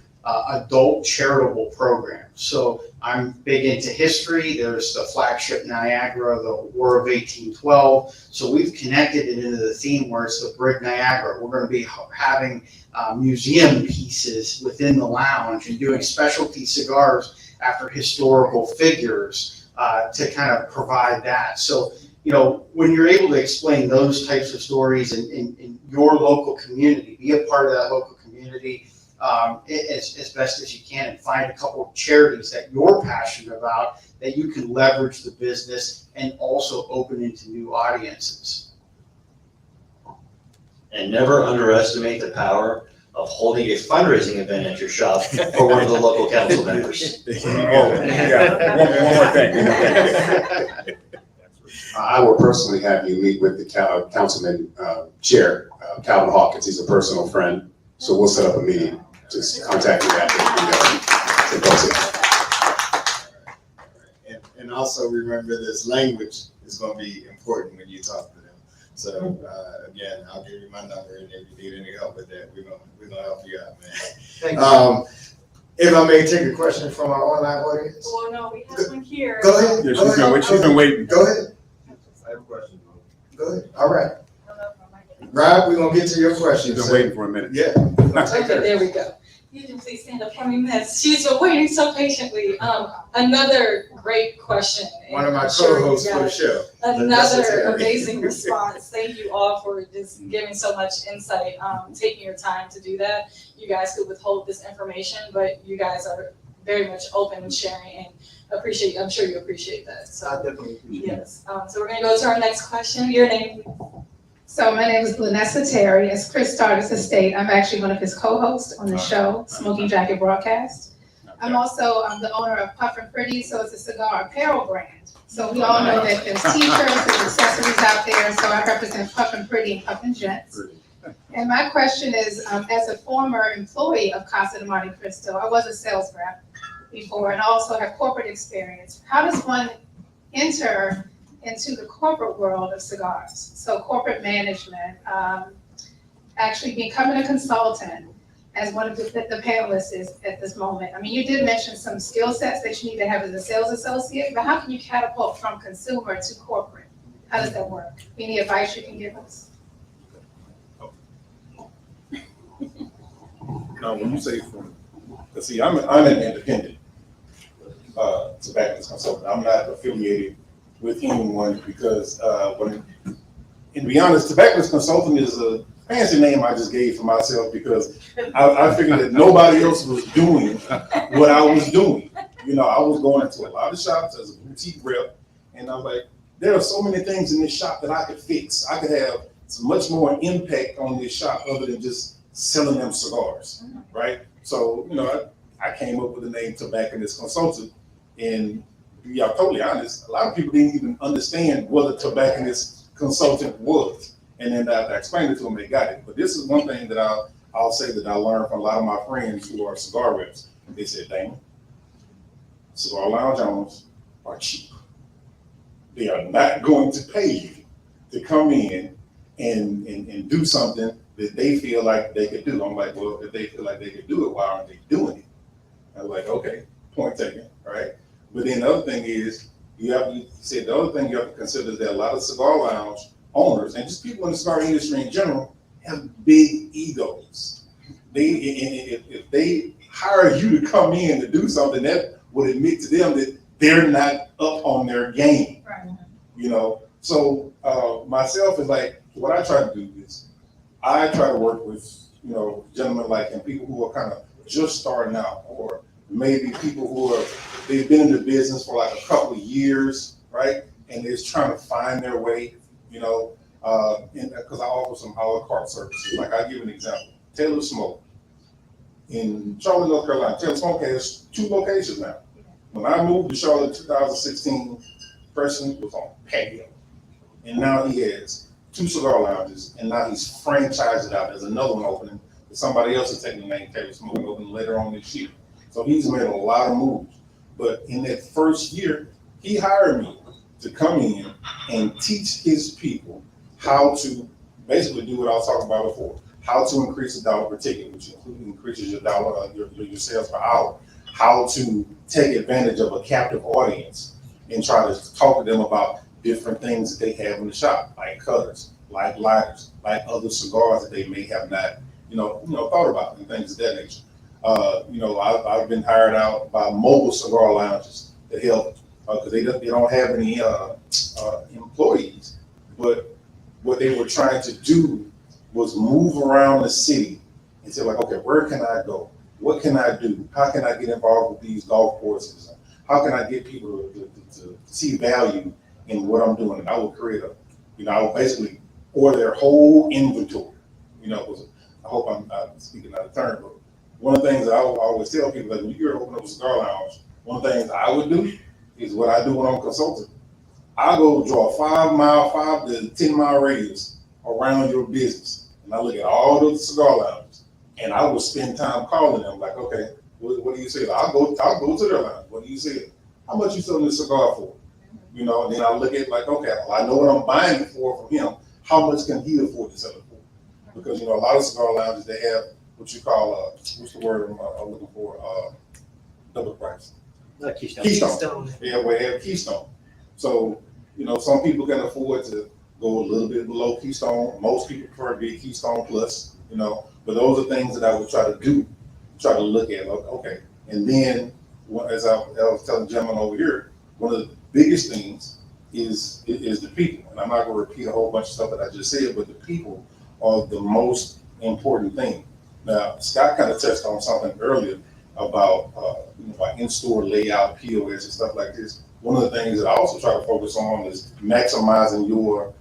adult charitable programs. So I'm big into history. There's the flagship Niagara, the War of 1812. So we've connected it into the theme where it's the Brig Niagara. We're going to be having museum pieces within the lounge and doing specialty cigars after historical figures to kind of provide that. So, when you're able to explain those types of stories in your local community, be a part of that local community, as best as you can, and find a couple of charities that you're passionate about that you can leverage the business and also open into new audiences. And never underestimate the power of holding a fundraising event at your shop for one of the local council members. Yeah, one more thing. I will personally have you meet with the councilman chair, Calvin Hawkins. He's a personal friend. So we'll set up a meeting. Just contact me after the And also remember this language is going to be important when you talk to them. So again, I'll give you my number, and if you need any help with that, we're gonna help you out, man. Thank you. If I may take a question from our online audience. Well, no, we have one here. Go ahead. Yeah, she's been waiting. Go ahead. I have a question. Go ahead. All right. Rob, we're gonna get to your questions. She's been waiting for a minute. Yeah. Okay, there we go. You can please stand up for me, miss. She's been waiting so patiently. Another great question. One of my I'm sure you co-hosts for the got show. Another necessary. amazing response. Thank you all for just giving so much insight, taking your time to do that. You guys could withhold this information, but you guys are very much open and sharing, and I'm sure you appreciate that. I So, definitely appreciate it. yes. So we're gonna go to our next question. Your name, please. So my name is Lynessa Terry. As Chris started to state, I'm actually one of his co-hosts on the show, Smoking Jacket Broadcast. I'm also the owner of Puff and Pretty, so it's a cigar apparel brand. So we all know that there's t-shirts and accessories out there, so I represent Puff and Pretty and Puff and Gents. And my question is, as a former employee of Casa de Monte Cristo, I was a sales rep before and also have corporate experience. How does one enter into the corporate world of cigars? So corporate management, actually becoming a consultant, as one of the panelists is at this moment. I mean, you did mention some skill sets that you need to have as a sales associate, but how can you catapult from consumer to corporate? How does that work? Any advice you can give us? Now, when you say see, I'm an independent tobacco consultant. I'm not affiliated with anyone because and to be honest, tobacco consultant is a fancy name I just gave for myself because I figured that nobody else was doing what I was doing. I was going into a lot of shops as a boutique rep, and I'm like, there are so many things in this shop that I could fix. I could have much more impact on this shop other than just selling them cigars, right? So, I came up with the name Tobacconist Consultant, and to be totally honest, a lot of people didn't even understand what a tobacconist consultant was. And then after I explained it to them, they got it. But this is one thing that I'll say that I learned from a lot of my friends who are cigar reps. They said, Damon, cigar lounge owners are cheap. They are not going to pay you to come in and do something that they feel like they could do. I'm like, well, if they feel like they could do it, why aren't they doing it? I'm like, okay, point taken, right? But then the other thing is, you said the other thing you have to consider is that a lot of cigar lounge owners and just people in the cigar industry in general have big egos. If they hire you to come in to do something, that would admit to them that they're not up on their game. Right. You know, so myself is like, what I try to do is I try to work with, you know, gentlemen like him, people who are kind of just starting out, or maybe people who they've been in the business for like a couple of years, right? And they're trying to find their way, you know, because I offer some a la carte services. Like I give an example, Taylor Smoke in Charlotte, North Carolina. Taylor Smoke has 2 locations now. When I moved to Charlotte in 2016, person was on patio. And now he has 2 cigar lounges, and now he's franchised it out. There's another one opening. Somebody else is taking the name Taylor Smoke, opening later on this year. So he's made a lot of moves. But in that first year, he hired me to come in and teach his people how to basically do what I was talking about before, how to increase the dollar per ticket, which increases your your sales per hour, how to take advantage of a captive audience and try to talk to them about different things that they have in the shop, like cutters, like lighters, like other cigars that they may have not, thought about and things of that nature. I've been hired out by mobile cigar lounges to help because they don't have any employees. But what they were trying to do was move around the city and say, like, okay, where can I go? What can I do? How can I get involved with these golf courses? How can I get people to see value in what I'm doing? And I would create I would basically order their whole inventory. I hope I'm not speaking out of turn, but one of the things that I always tell people, like when you're opening up a cigar lounge, one of the things I would do is what I do when I'm consulting. I go draw a 5 to 10 mile radius around your business, and I look at all the cigar lounges, and I will spend time calling them. Like, okay, what do you say? I'll go to their lounge. What do you say? How much you selling this cigar for? And then I look at like, okay, well, I know what I'm buying it for from him. How much can he afford to sell it for? Because a lot of cigar lounges, they have what you call what's the word I'm looking for? Double price. Keystone. Yeah, we have Keystone. So some people can afford to go a little bit below Keystone. Most people prefer to be Keystone Plus. But those are things that I would try to look at. Okay, and then as I was telling the gentleman over here, one of the biggest things is the people. And I'm not going to repeat a whole bunch of stuff that I just said, but the people are the most important thing. Now, Scott kind of touched on something earlier about in-store layout, POS, and stuff like this. One of the things that I also try to focus on is maximizing your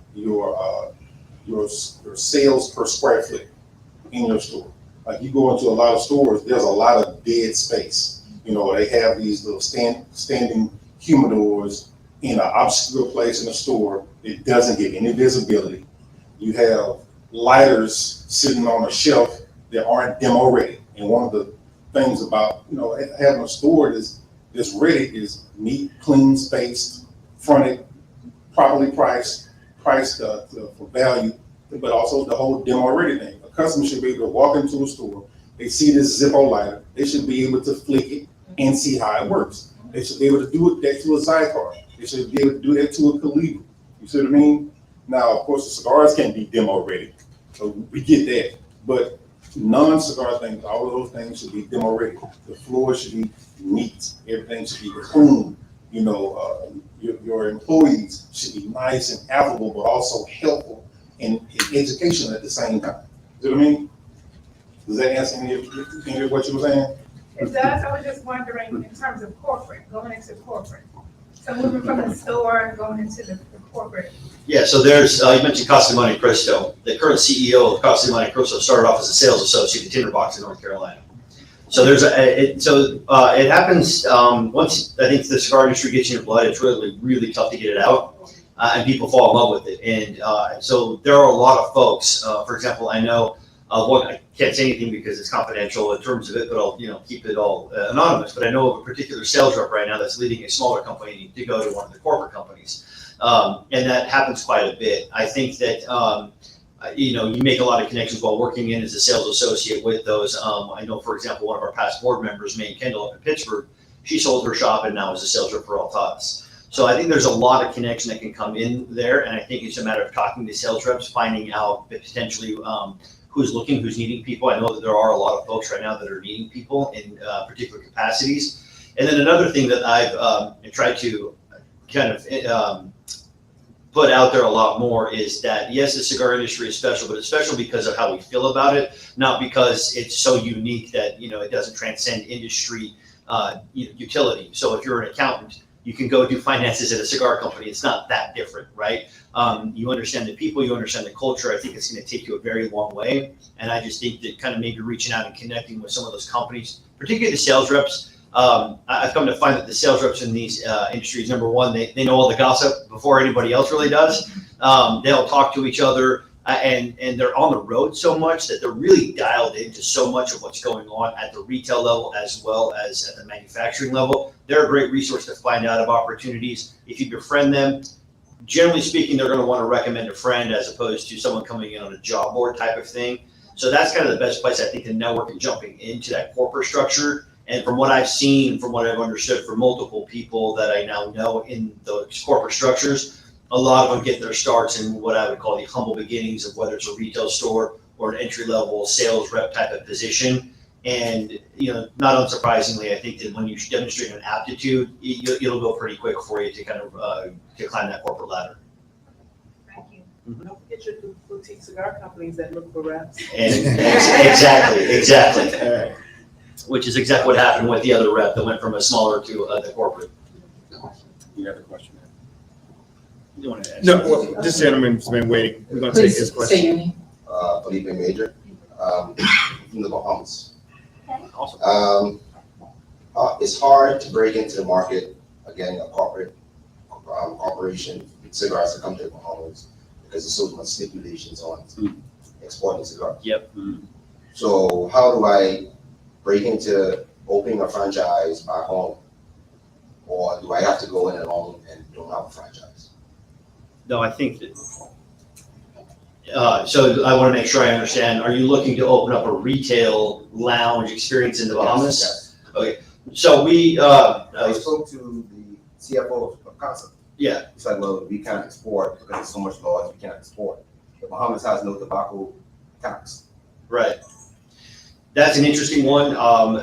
sales per square foot in your store. Like you go into a lot of stores, there's a lot of dead space. They have these little standing humidors in an obscure place in the store. It doesn't give any visibility. You have lighters sitting on a shelf that aren't demo ready. And one of the things about having a store that's ready is neat, clean, spaced, fronted, properly priced for value, but also the whole demo ready thing. A customer should be able to walk into a store, they see this Zippo lighter, they should be able to flick it and see how it works. They should be able to do that to a sidecar. They should be able to do that to a Calibra. You see what I mean? Now, of course, the cigars can't be demo ready, so we get that. But non-cigar things, all of those things should be demo ready. The floor should be neat. Everything should be clean. Your employees should be nice and affable, but also helpful and educational at the same time. You know what I mean? Does that answer any of what you were saying? It does. I was just wondering in terms of going into corporate. So moving from the store and going into the corporate. Yeah, so there's, you mentioned Casa Monte Cristo. The current CEO of Casa Monte Cristo started off as a sales associate in Tinderbox in North Carolina. So there's it happens once I think the cigar industry gets in your blood, it's really, really tough to get it out. and people fall in love with it. And so there are a lot of folks, for example, I know, I can't say anything because it's confidential in terms of it, but I'll, keep it all anonymous. But I know of a particular sales rep right now that's leading a smaller company to go to one of the corporate companies. And that happens quite a bit. I think that, you make a lot of connections while working in as a sales associate with those. I know, for example, one of our past board members, May Kendall up in Pittsburgh, she sold her shop and now is a sales rep for Altas. So I think there's a lot of connection that can come in there. And I think it's a matter of talking to sales reps, finding out potentially who's looking, who's needing people. I know that there are a lot of folks right now that are needing people in particular capacities. And then another thing that I've tried to kind of put out there a lot more is that, yes, the cigar industry is special, but it's special because of how we feel about it, not because it's so unique that, it doesn't transcend industry utility. So if you're an accountant, you can go do finances at a cigar company. It's not that different, right? You understand the people, you understand the culture. I think it's going to take you a very long way. And I just think that kind of maybe reaching out and connecting with some of those companies, particularly the sales reps. I've come to find that the sales reps in these industries, number one, they know all the gossip before anybody else really does. They'll talk to each other, and they're on the road so much that they're really dialed into so much of what's going on at the retail level as well as at the manufacturing level. They're a great resource to find out of opportunities. If you befriend them, generally speaking, they're going to want to recommend a friend as opposed to someone coming in on a job board type of thing. So that's kind of the best place, I think, to network and jumping into that corporate structure. And from what I've seen, from what I've understood from multiple people that I now know in those corporate structures, a lot of them get their starts in what I would call the humble beginnings of whether it's a retail store or an entry-level sales rep type of position. And, not unsurprisingly, I think that when you demonstrate an aptitude, it'll go pretty quick for you to kind of to climb that corporate ladder. Thank you. Don't forget your boutique cigar companies that look for reps. And exactly. Which is exactly what happened with the other rep that went from a smaller to the corporate. You have a question? You want to ask? No, well, this gentleman's been waiting. We're gonna take his Please say question. your name. Felipe Major, from the Bahamas. Awesome. It's hard to break into the market, again, a corporation, cigars that come to the Bahamas, because there's so much stipulations on exporting cigars. Yep. So how do I break into opening a franchise back home? Or do I have to go in alone and don't have a franchise? No, I think that, so I want to make sure I understand. Are you looking to open up a retail lounge experience in the Bahamas? Yes. Okay, so I spoke to the CFO of Casa. Yeah. It's like, well, we can't export because there's so much laws, we can't export. The Bahamas has no tobacco tax. Right. That's an interesting one.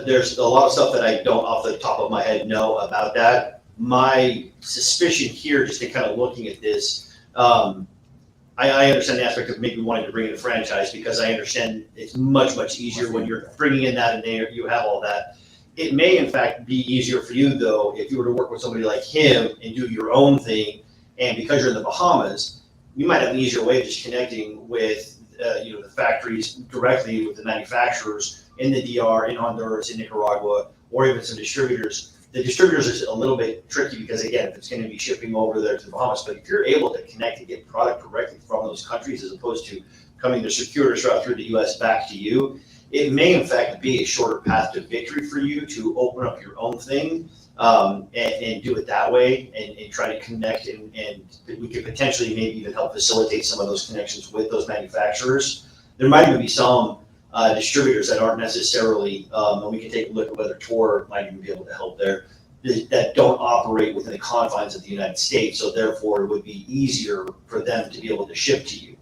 There's a lot of stuff that I don't off the top of my head know about that. My suspicion here, just in kind of looking at this, I understand the aspect of maybe wanting to bring in a franchise because I understand it's much, much easier when you're bringing in that and there you have all that. It may in fact be easier for you though, if you were to work with somebody like him and do your own thing. And because you're in the Bahamas, you might have an easier way of just connecting with the factories directly with the manufacturers in the DR, in Honduras, in Nicaragua, or even some distributors. The distributors is a little bit tricky because again, if it's going to be shipping over there to the Bahamas, but if you're able to connect and get product directly from those countries as opposed to coming the circuitous route through the US back to you, it may in fact be a shorter path to victory for you to open up your own thing and do it that way and try to connect and we could potentially maybe even help facilitate some of those connections with those manufacturers. There might even be some distributors that aren't necessarily, and we can take a look at whether Tor might even be able to help there, that don't operate within the confines of the United States. So therefore it would be easier for them to be able to ship to you.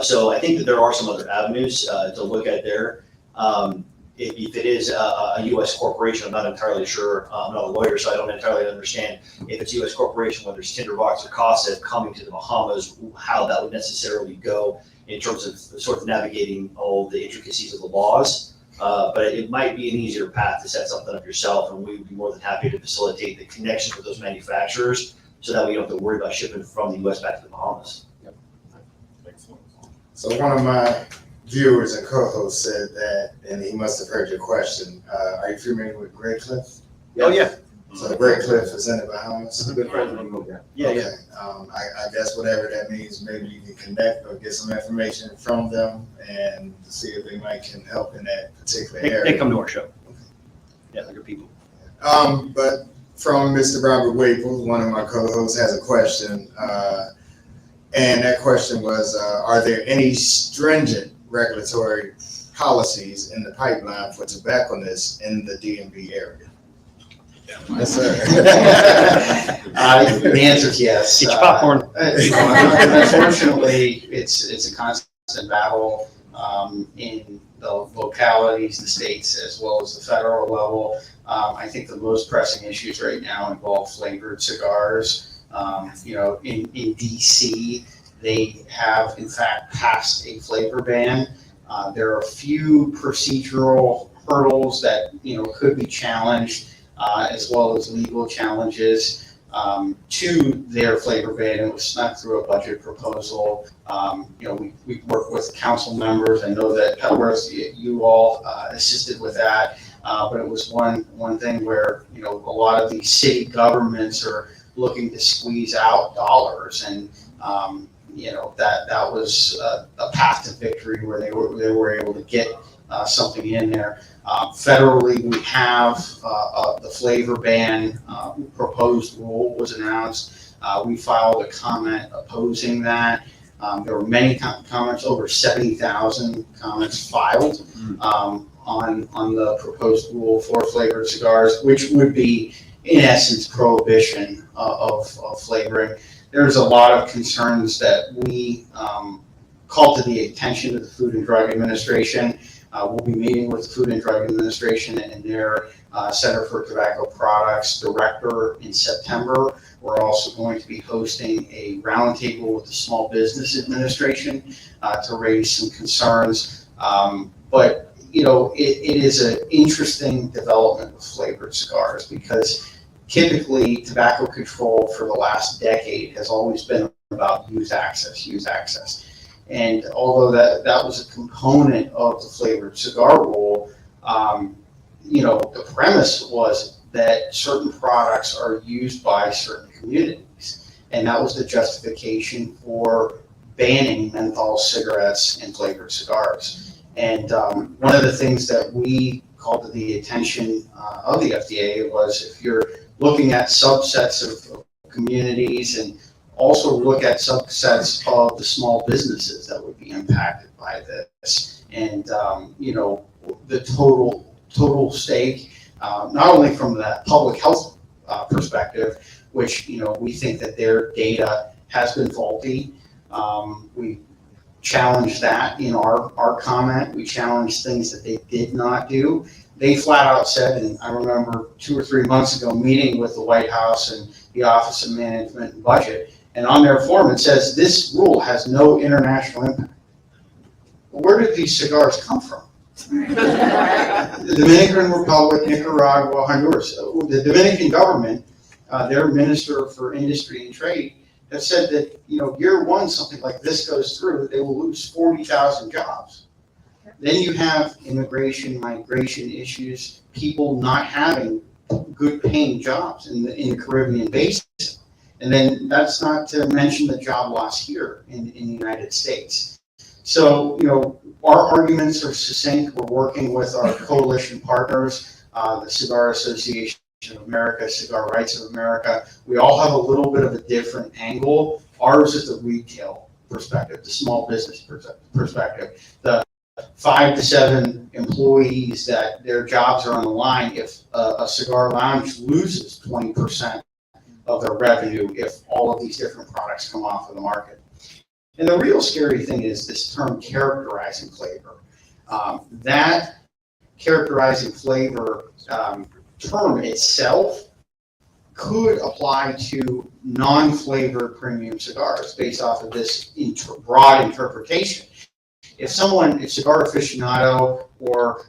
So I think that there are some other avenues to look at there. If it is a U.S. corporation, I'm not entirely sure. I'm not a lawyer, so I don't entirely understand if it's a U.S. corporation, whether it's Tinderbox or Casa coming to the Bahamas, how that would necessarily go in terms of sort of navigating all the intricacies of the laws. But it might be an easier path to set something up yourself, and we would be more than happy to facilitate the connections with those manufacturers so that we don't have to worry about shipping from the U.S. back to the Bahamas. So one of my viewers and co-hosts said that, and he must have heard your question. Are you familiar with Grey Cliff? Oh, yeah. So the Great Cliff is in the Bahamas. Yeah, yeah. Okay. I guess whatever that means, maybe you can connect or get some information from them and see if they might can help in that particular They area. come to our show. Yeah, they're good people. But from Mr. Robert Waples, one of my co-hosts, has a question. And that question was, are there any stringent regulatory policies in the pipeline for tobacconists in the DMV area? Yes, sir. The answer is yes. Get your popcorn. Unfortunately, it's a constant battle in the localities, the states, as well as the federal level. I think the most pressing issues right now involve flavored cigars. In DC, they have in fact passed a flavor ban. There are a few procedural hurdles that could be challenged, as well as legal challenges to their flavor ban. It was snuck through a budget proposal. We work with council members. I know that Petworth, you all assisted with that, but it was one thing where a lot of these city governments are looking to squeeze out dollars, and that was a path to victory where they were able to get something in there. Federally, we have the flavor ban proposed rule was announced. We filed a comment opposing that. There were many comments, over 70,000 comments filed on the proposed rule for flavored cigars, which would be, in essence, prohibition of flavoring. There's a lot of concerns that we called to the attention of the Food and Drug Administration. We'll be meeting with the Food and Drug Administration and their Center for Tobacco Products director in September. We're also going to be hosting a roundtable with the Small Business Administration to raise some concerns. But it is an interesting development with flavored cigars, because typically tobacco control for the last decade has always been about youth access. And although that was a component of the flavored cigar rule, the premise was that certain products are used by certain communities. And that was the justification for banning menthol cigarettes and flavored cigars. And one of the things that we called to the attention of the FDA was, if you're looking at subsets of communities, and also look at subsets of the small businesses that would be impacted by this, and the total stake, not only from that public health perspective, which we think that their data has been faulty. We challenged that in our comment. We challenged things that they did not do. They flat out said, and I remember 2 or 3 months ago meeting with the White House and the Office of Management and Budget, and on their form it says this rule has no international impact. Well, where did these cigars come from? The Dominican Republic, Nicaragua, Honduras. The Dominican government, their Minister for Industry and Trade, has said that year one something like this goes through, they will lose 40,000 jobs. Then you have immigration, migration issues, people not having good paying jobs in the Caribbean basin. And then that's not to mention the job loss here in the United States. So, our arguments are succinct. We're working with our coalition partners, the Cigar Association of America, Cigar Rights of America. We all have a little bit of a different angle. Ours is the retail perspective, the small business perspective, the 5 to 7 employees that their jobs are on the line if a cigar lounge loses 20% of their revenue if all of these different products come off of the market. And the real scary thing is this term characterizing flavor. That characterizing flavor term itself could apply to non-flavored premium cigars based off of this broad interpretation. If cigar aficionado, or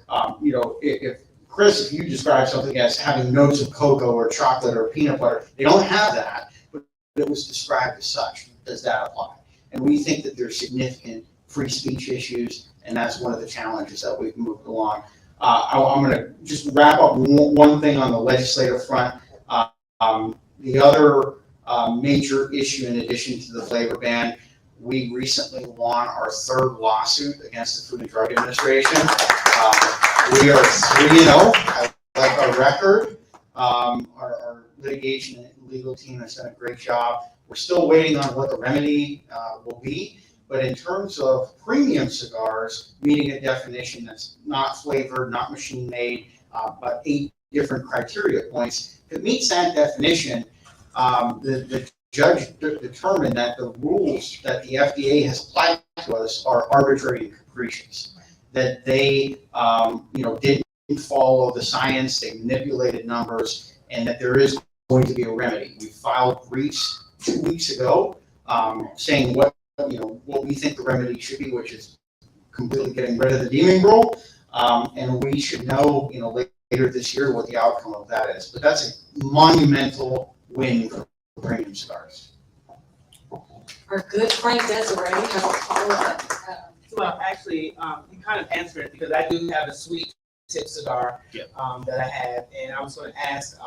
if Chris, if you describe something as having notes of cocoa or chocolate or peanut butter, they don't have that, but it was described as such. Does that apply? And we think that there's significant free speech issues, and that's one of the challenges that we've moved along. I'm going to just wrap up one thing on the legislative front. The other major issue, in addition to the flavor ban, we recently won our third lawsuit against the Food and Drug Administration. We are 3-0. I like our record. Our litigation and legal team has done a great job. We're still waiting on what the remedy will be. But in terms of premium cigars, meeting a definition that's not flavored, not machine made, but 8 different criteria points, if it meets that definition, the judge determined that the rules that the FDA has applied to us are arbitrary and capricious. That they, didn't follow the science, they manipulated numbers, and that there is going to be a remedy. We filed briefs 2 weeks ago, saying what we think the remedy should be, which is completely getting rid of the deeming rule, and we should know, later this year what the outcome of that is. But that's a monumental win for premium cigars. Our good friend Desiree has a follow-up. Well, actually, you kind of answered it because I do have a sweet tip cigar that I have, and I was going to ask,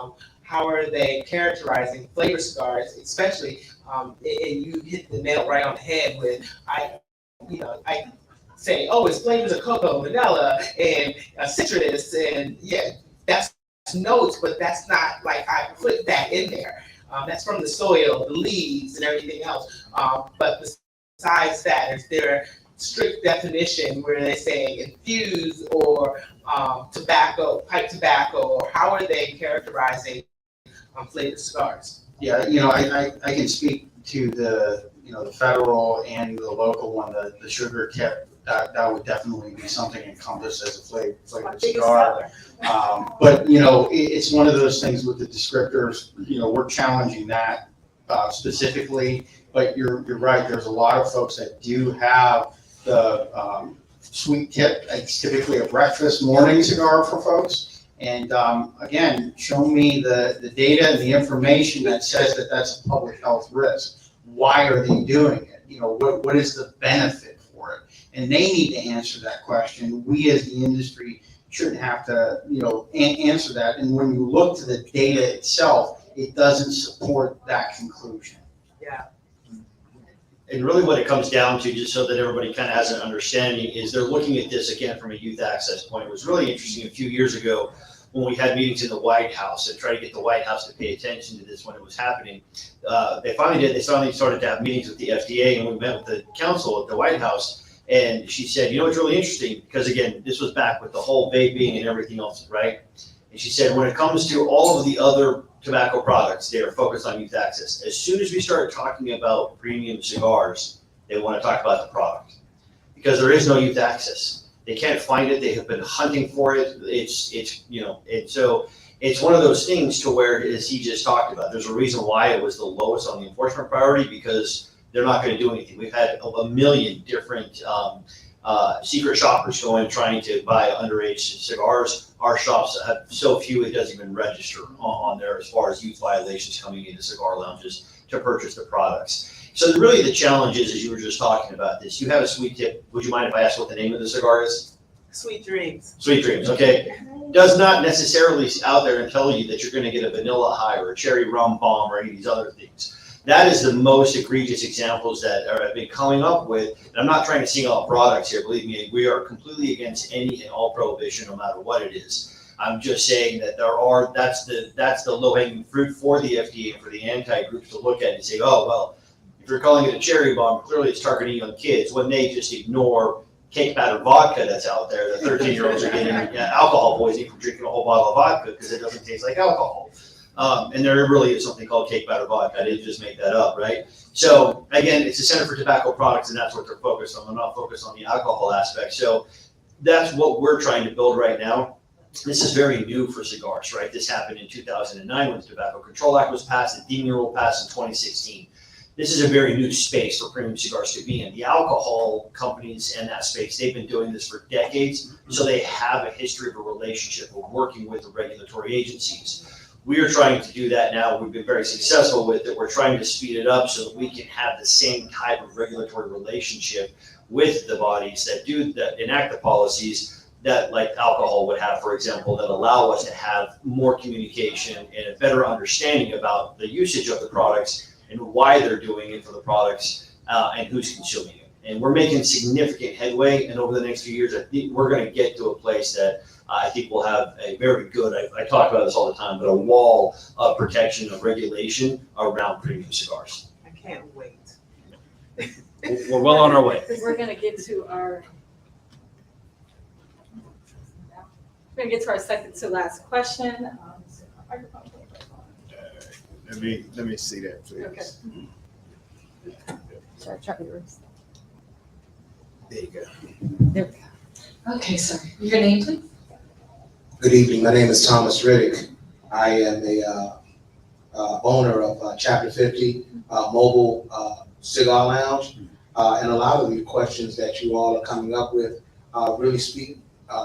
how are they characterizing flavor cigars, especially, and you hit the nail right on the head with, I say, oh, it's flavors of cocoa, vanilla, and citrus, and yeah, that's notes, but that's not like I put that in there. That's from the soil, the leaves, and everything else. But besides that, is there strict definition where they say infused or tobacco, pipe tobacco, or how are they characterizing flavored cigars? Yeah, I can speak to the federal and the local one, the sugar tip. That would definitely be something encompassed as a flavored cigar. But it's one of those things with the descriptors. We're challenging that specifically. But you're right. There's a lot of folks that do have the sweet tip. It's typically a breakfast morning cigar for folks. And again, show me the data and the information that says that that's a public health risk. Why are they doing it? What is the benefit for it? And they need to answer that question. We as the industry shouldn't have to, answer that. And when you look to the data itself, it doesn't support that conclusion. Yeah. And really what it comes down to, just so that everybody kind of has an understanding, is they're looking at this again from a youth access point. It was really interesting a few years ago when we had meetings in the White House and tried to get the White House to pay attention to this when it was happening. They finally started to have meetings with the FDA, and we met with the council at the White House. And she said, it's really interesting, because again, this was back with the whole vaping and everything else, right? And she said, when it comes to all of the other tobacco products, they are focused on youth access. As soon as we started talking about premium cigars, they want to talk about the product, because there is no youth access. They can't find it. They have been hunting for it. And so it's one of those things to where, as he just talked about, there's a reason why it was the lowest on the enforcement priority, because they're not going to do anything. We've had a million different secret shoppers going trying to buy underage cigars. Our shops have so few it doesn't even register on there as far as youth violations coming into cigar lounges to purchase the products. So really the challenge is, as you were just talking about this, you have a sweet tip. Would you mind if I ask what the name of the cigar is? Sweet Dreams. Sweet Dreams, okay. Does not necessarily out there and tell you that you're going to get a vanilla high or a cherry rum bomb or any of these other things. That is the most egregious examples that have been coming up with. And I'm not trying to single out products here. Believe me, we are completely against any and all prohibition, no matter what it is. I'm just saying that that's the low-hanging fruit for the FDA and for the anti-groups to look at and say, oh, well, if you're calling it a cherry bomb, clearly it's targeting young kids, when they just ignore cake batter vodka that's out there. The 13-year-olds are getting alcohol poisoning from drinking a whole bottle of vodka because it doesn't taste like alcohol. And there really is something called cake batter vodka. I didn't just make that up, right? So again, it's a Center for Tobacco Products, and that's what they're focused on. They're not focused on the alcohol aspect. So that's what we're trying to build right now. This is very new for cigars, right? This happened in 2009 when the Tobacco Control Act was passed. The deeming rule passed in 2016. This is a very new space for premium cigars to be in. The alcohol companies in that space, they've been doing this for decades, so they have a history of a relationship of working with the regulatory agencies. We are trying to do that now. We've been very successful with it. We're trying to speed it up so that we can have the same type of regulatory relationship with the bodies that enact the policies, that like alcohol would have, for example, that allow us to have more communication and a better understanding about the usage of the products and why they're doing it for the products and who's consuming it. And we're making significant headway, and over the next few years, I think we're going to get to a place that I think we'll have a very good, I talk about this all the time, but a wall of protection of regulation around premium cigars. I can't wait. We're well on our way. We're gonna get to our second to last question. Let me see that, please. Okay. Should I try yours? There you go. There we go. Okay, sir. Your name, please? Good evening. My name is Thomas Riddick. I am the owner of Chapter 50 Mobile Cigar Lounge. And a lot of the questions that you all are coming up with really speak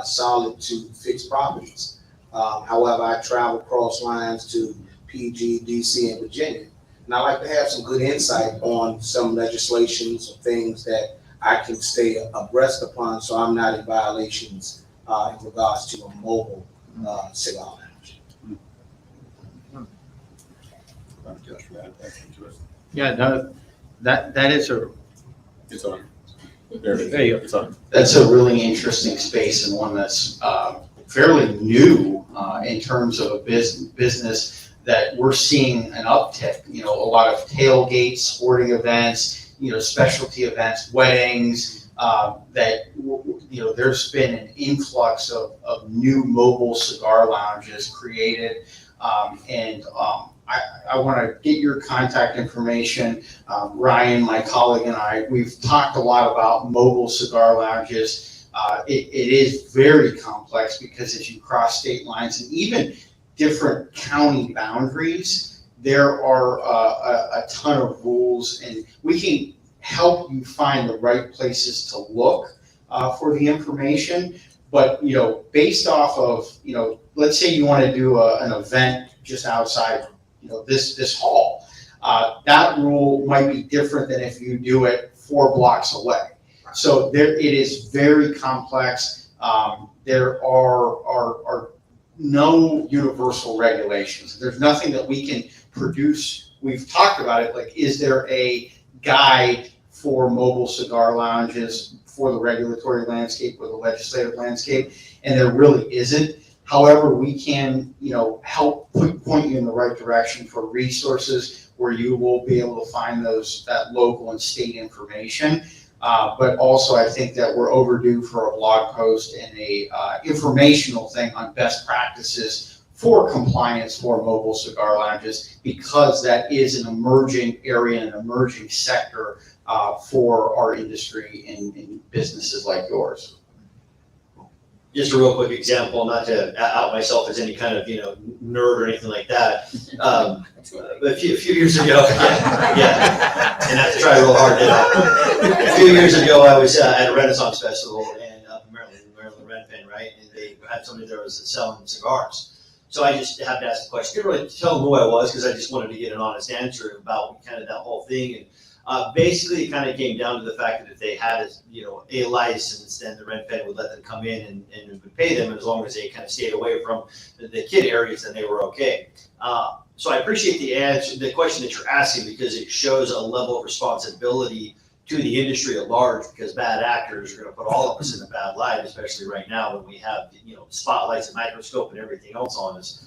solid to fixed properties. However, I travel cross lines to PG, DC, and Virginia. And I like to have some good insight on some legislations or things that I can stay abreast upon so I'm not in violations in regards to a mobile cigar lounge. Yeah, no, that is It's on. There you go. It's on. that's a really interesting space and one that's fairly new in terms of a business that we're seeing an uptick. You know, a lot of tailgates, sporting events, you know, specialty events, weddings. That you know, there's been an influx of new mobile cigar lounges created, and I want to get your contact information. Ryan, my colleague, and I, we've talked a lot about mobile cigar lounges. It is very complex because as you cross state lines and even different county boundaries, there are a ton of rules, and we can help you find the right places to look for the information. But, you know, based off of, you know, let's say you want to do an event just outside, you know, this hall. That rule might be different than if you do it 4 blocks away. So there, it is very complex. There are no universal regulations. There's nothing that we can produce. We've talked about it, like, is there a guide for mobile cigar lounges for the regulatory landscape or the legislative landscape? And there really isn't. However, we can, you know, help point you in the right direction for resources where you will be able to find that local and state information. But also, I think that we're overdue for a blog post and a informational thing on best practices for compliance for mobile cigar lounges, because that is an emerging area, an emerging sector for our industry and businesses like yours. Just a real quick example, not to out myself as any kind of, you know, nerd or anything like that. But a few years ago, yeah, and I have to try real hard to. A few years ago, I was at a Renaissance festival in Maryland Renfin, right? And they had somebody there was selling cigars. So I just had to ask the question. I didn't really tell them who I was because I just wanted to get an honest answer about kind of that whole thing. And basically, it kind of came down to the fact that if they had, a license, then the Renfin would let them come in and would pay them, and as long as they kind of stayed away from the kid areas, then they were okay. So I appreciate the question that you're asking, because it shows a level of responsibility to the industry at large, because bad actors are going to put all of us in a bad light, especially right now when we have, spotlights and microscope and everything else on us.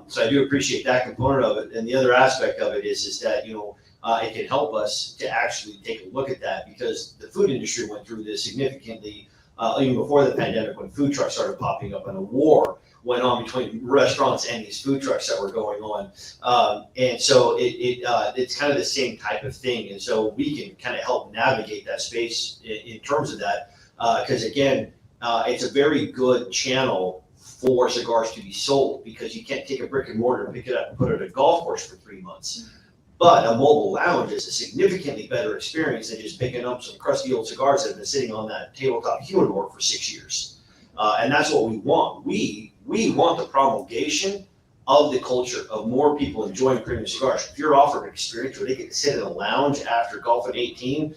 So I do appreciate that component of it. And the other aspect of it is that, it can help us to actually take a look at that, because the food industry went through this significantly even before the pandemic, when food trucks started popping up and a war went on between restaurants and these food trucks that were going on. And so it's kind of the same type of thing. And so we can kind of help navigate that space in terms of that, because again, it's a very good channel for cigars to be sold, because you can't take a brick and mortar and pick it up and put it at a golf course for 3 months. But a mobile lounge is a significantly better experience than just picking up some crusty old cigars that have been sitting on that tabletop humidor for 6 years. And that's what we want. We want the promulgation of the culture of more people enjoying premium cigars. If you're offered an experience where they get to sit in a lounge after golf at 18,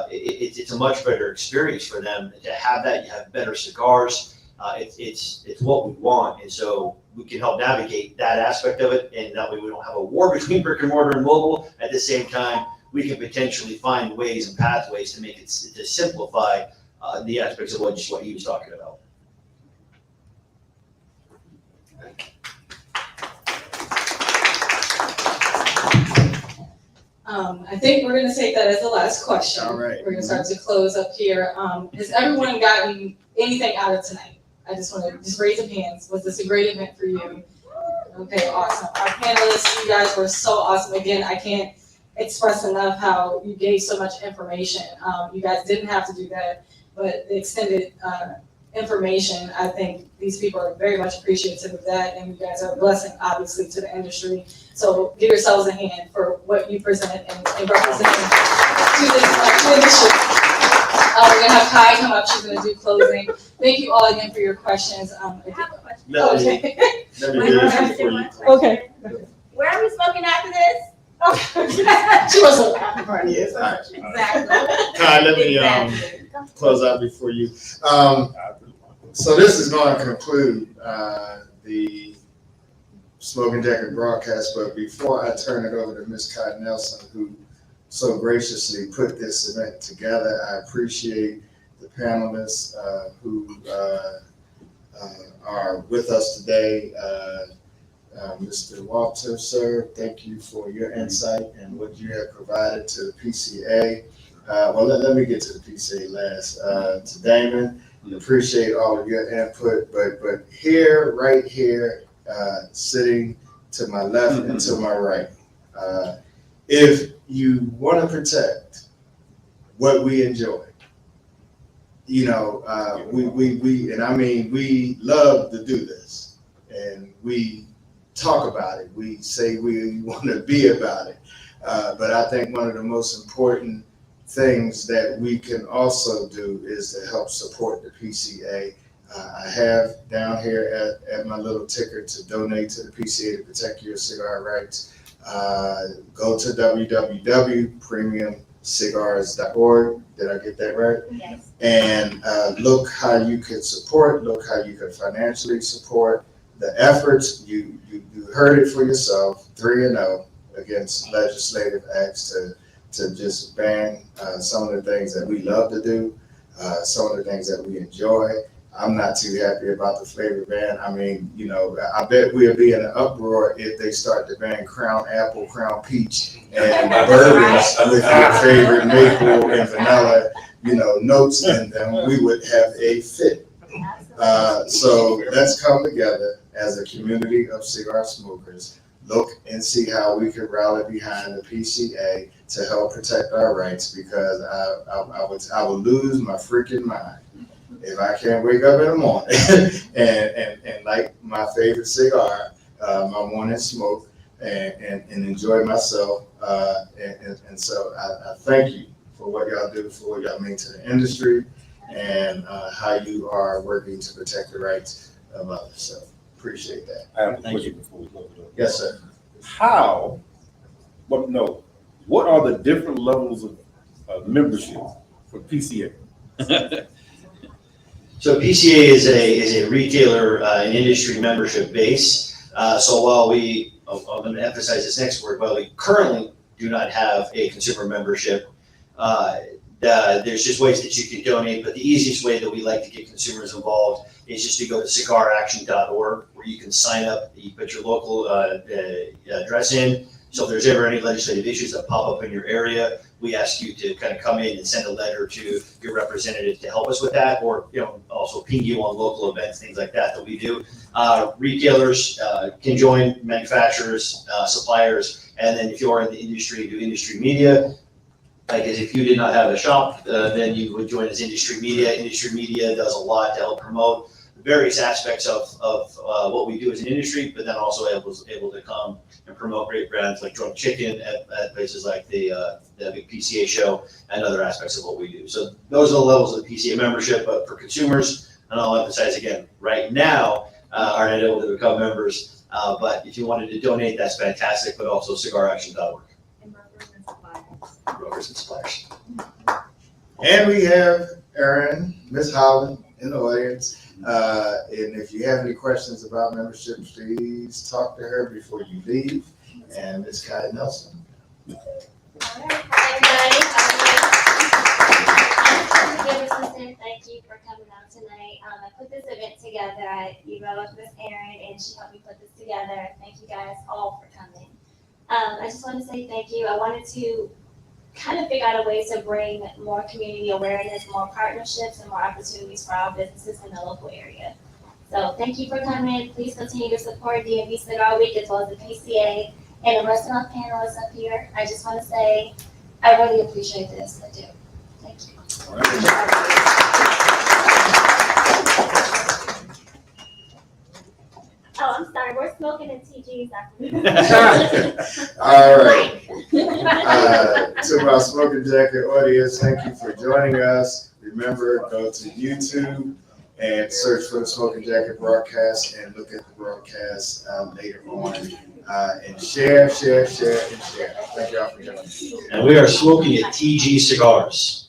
it's a much better experience for them to have that. You have better cigars. It's what we want, and so we can help navigate that aspect of it, and that way we don't have a war between brick and mortar and mobile. At the same time, we can potentially find ways and pathways to make it, to simplify the aspects of what he was talking about. I think we're gonna take that as the last question. All right. We're gonna start to close up here. Has everyone gotten anything out of tonight? I just wanna raise your hands. Was this a great event for you? Okay, awesome. Our panelists, you guys were so awesome. Again, I can't express enough how you gave so much information. You guys didn't have to do that, but the extended information, I think these people are very much appreciative of that, and you guys are a blessing, obviously, to the industry. So give yourselves a hand for what you present and represent to this industry. We're gonna have Kai come up, she's gonna do closing. Thank you all again for your questions. I have a question. Okay. Okay. Where are we smoking after this? She wasn't happy, yes. Exactly. Kai, let me Exactly. close out before you. So this is going to conclude the Smoking Jacket broadcast, but before I turn it over to Ms. Kai Nelson, who so graciously put this event together, I appreciate the panelists who are with us today. Mr. Walter, sir, thank you for your insight and what you have provided to the PCA. Let me get to the PCA last. To Damon, appreciate all of your input, but here, right here, sitting to my left and to my right, if you want to protect what we enjoy, we love to do this, and we talk about it. We say we want to be about it, but I think one of the most important things that we can also do is to help support the PCA. I have down here at my little ticker to donate to the PCA to protect your cigar rights. Go to www.premiumcigars.org. Did I get that right? Yes. And look how you can support, look how you can financially support the efforts. You heard it for yourself, 3-0 against legislative acts to just ban some of the things that we love to do, some of the things that we enjoy. I'm not too happy about the flavor ban. I mean, I bet we'll be in an uproar if they start to ban Crown Apple, Crown Peach, and bourbons with your favorite maple and vanilla, notes in them. We would have a fit. So let's come together as a community of cigar smokers, look and see how we can rally behind the PCA to help protect our rights, because I would lose my freaking mind if I can't wake up in the morning and light my favorite cigar, my morning smoke, and enjoy myself. And so I thank you for what y'all do, for what y'all mean to the industry, and how you are working to protect the rights of others. So appreciate that. I have a question before we close it up. Yes, sir. What are the different levels of membership for PCA? So PCA is a retailer and industry membership base. So while I'm going to emphasize this next word, while we currently do not have a consumer membership, there's just ways that you can donate, but the easiest way that we like to get consumers involved is just to go to cigaraction.org, where you can sign up, you put your local address in. So if there's ever any legislative issues that pop up in your area, we ask you to kind of come in and send a letter to your representative to help us with that, or also ping you on local events, things like that we do. Retailers can join, manufacturers, suppliers, and then if you are in the industry, do industry media. Like as if you did not have a shop, then you would join as industry media. Industry media does a lot to help promote various aspects of what we do as an industry, but then also able to come and promote great brands like Drunk Chicken at places like the big PCA show and other aspects of what we do. So those are the levels of PCA membership, but for consumers, and I'll emphasize again, right now, are not able to become members. But if you wanted to donate, that's fantastic, but also cigaraction.org. And brokers and suppliers. Brokers and suppliers. And we have Erin, Ms. Holland in the audience. And if you have any questions about membership, please talk to her before you leave. And Ms. Kai Nelson. All right, hi, everybody. Thank you for coming out tonight. I put this event together. I emailed Miss Erin and she helped me put this together. Thank you guys all for coming. I just want to say thank you. I wanted to kind of figure out a way to bring more community awareness, more partnerships, and more opportunities for our businesses in the local area. So thank you for coming. Please continue to support DMV Cigar Week as well as the PCA and the rest of our panelists up here. I just want to say I really appreciate this. I do. Thank you. All right. Oh, I'm sorry. We're smoking in TG's after. All right. To my Smoking Jacket audience, thank you for joining us. Remember, go to YouTube and search for the Smoking Jacket broadcast and look at the broadcast later on. And share. Thank you all for joining us. And we are smoking at TG Cigars.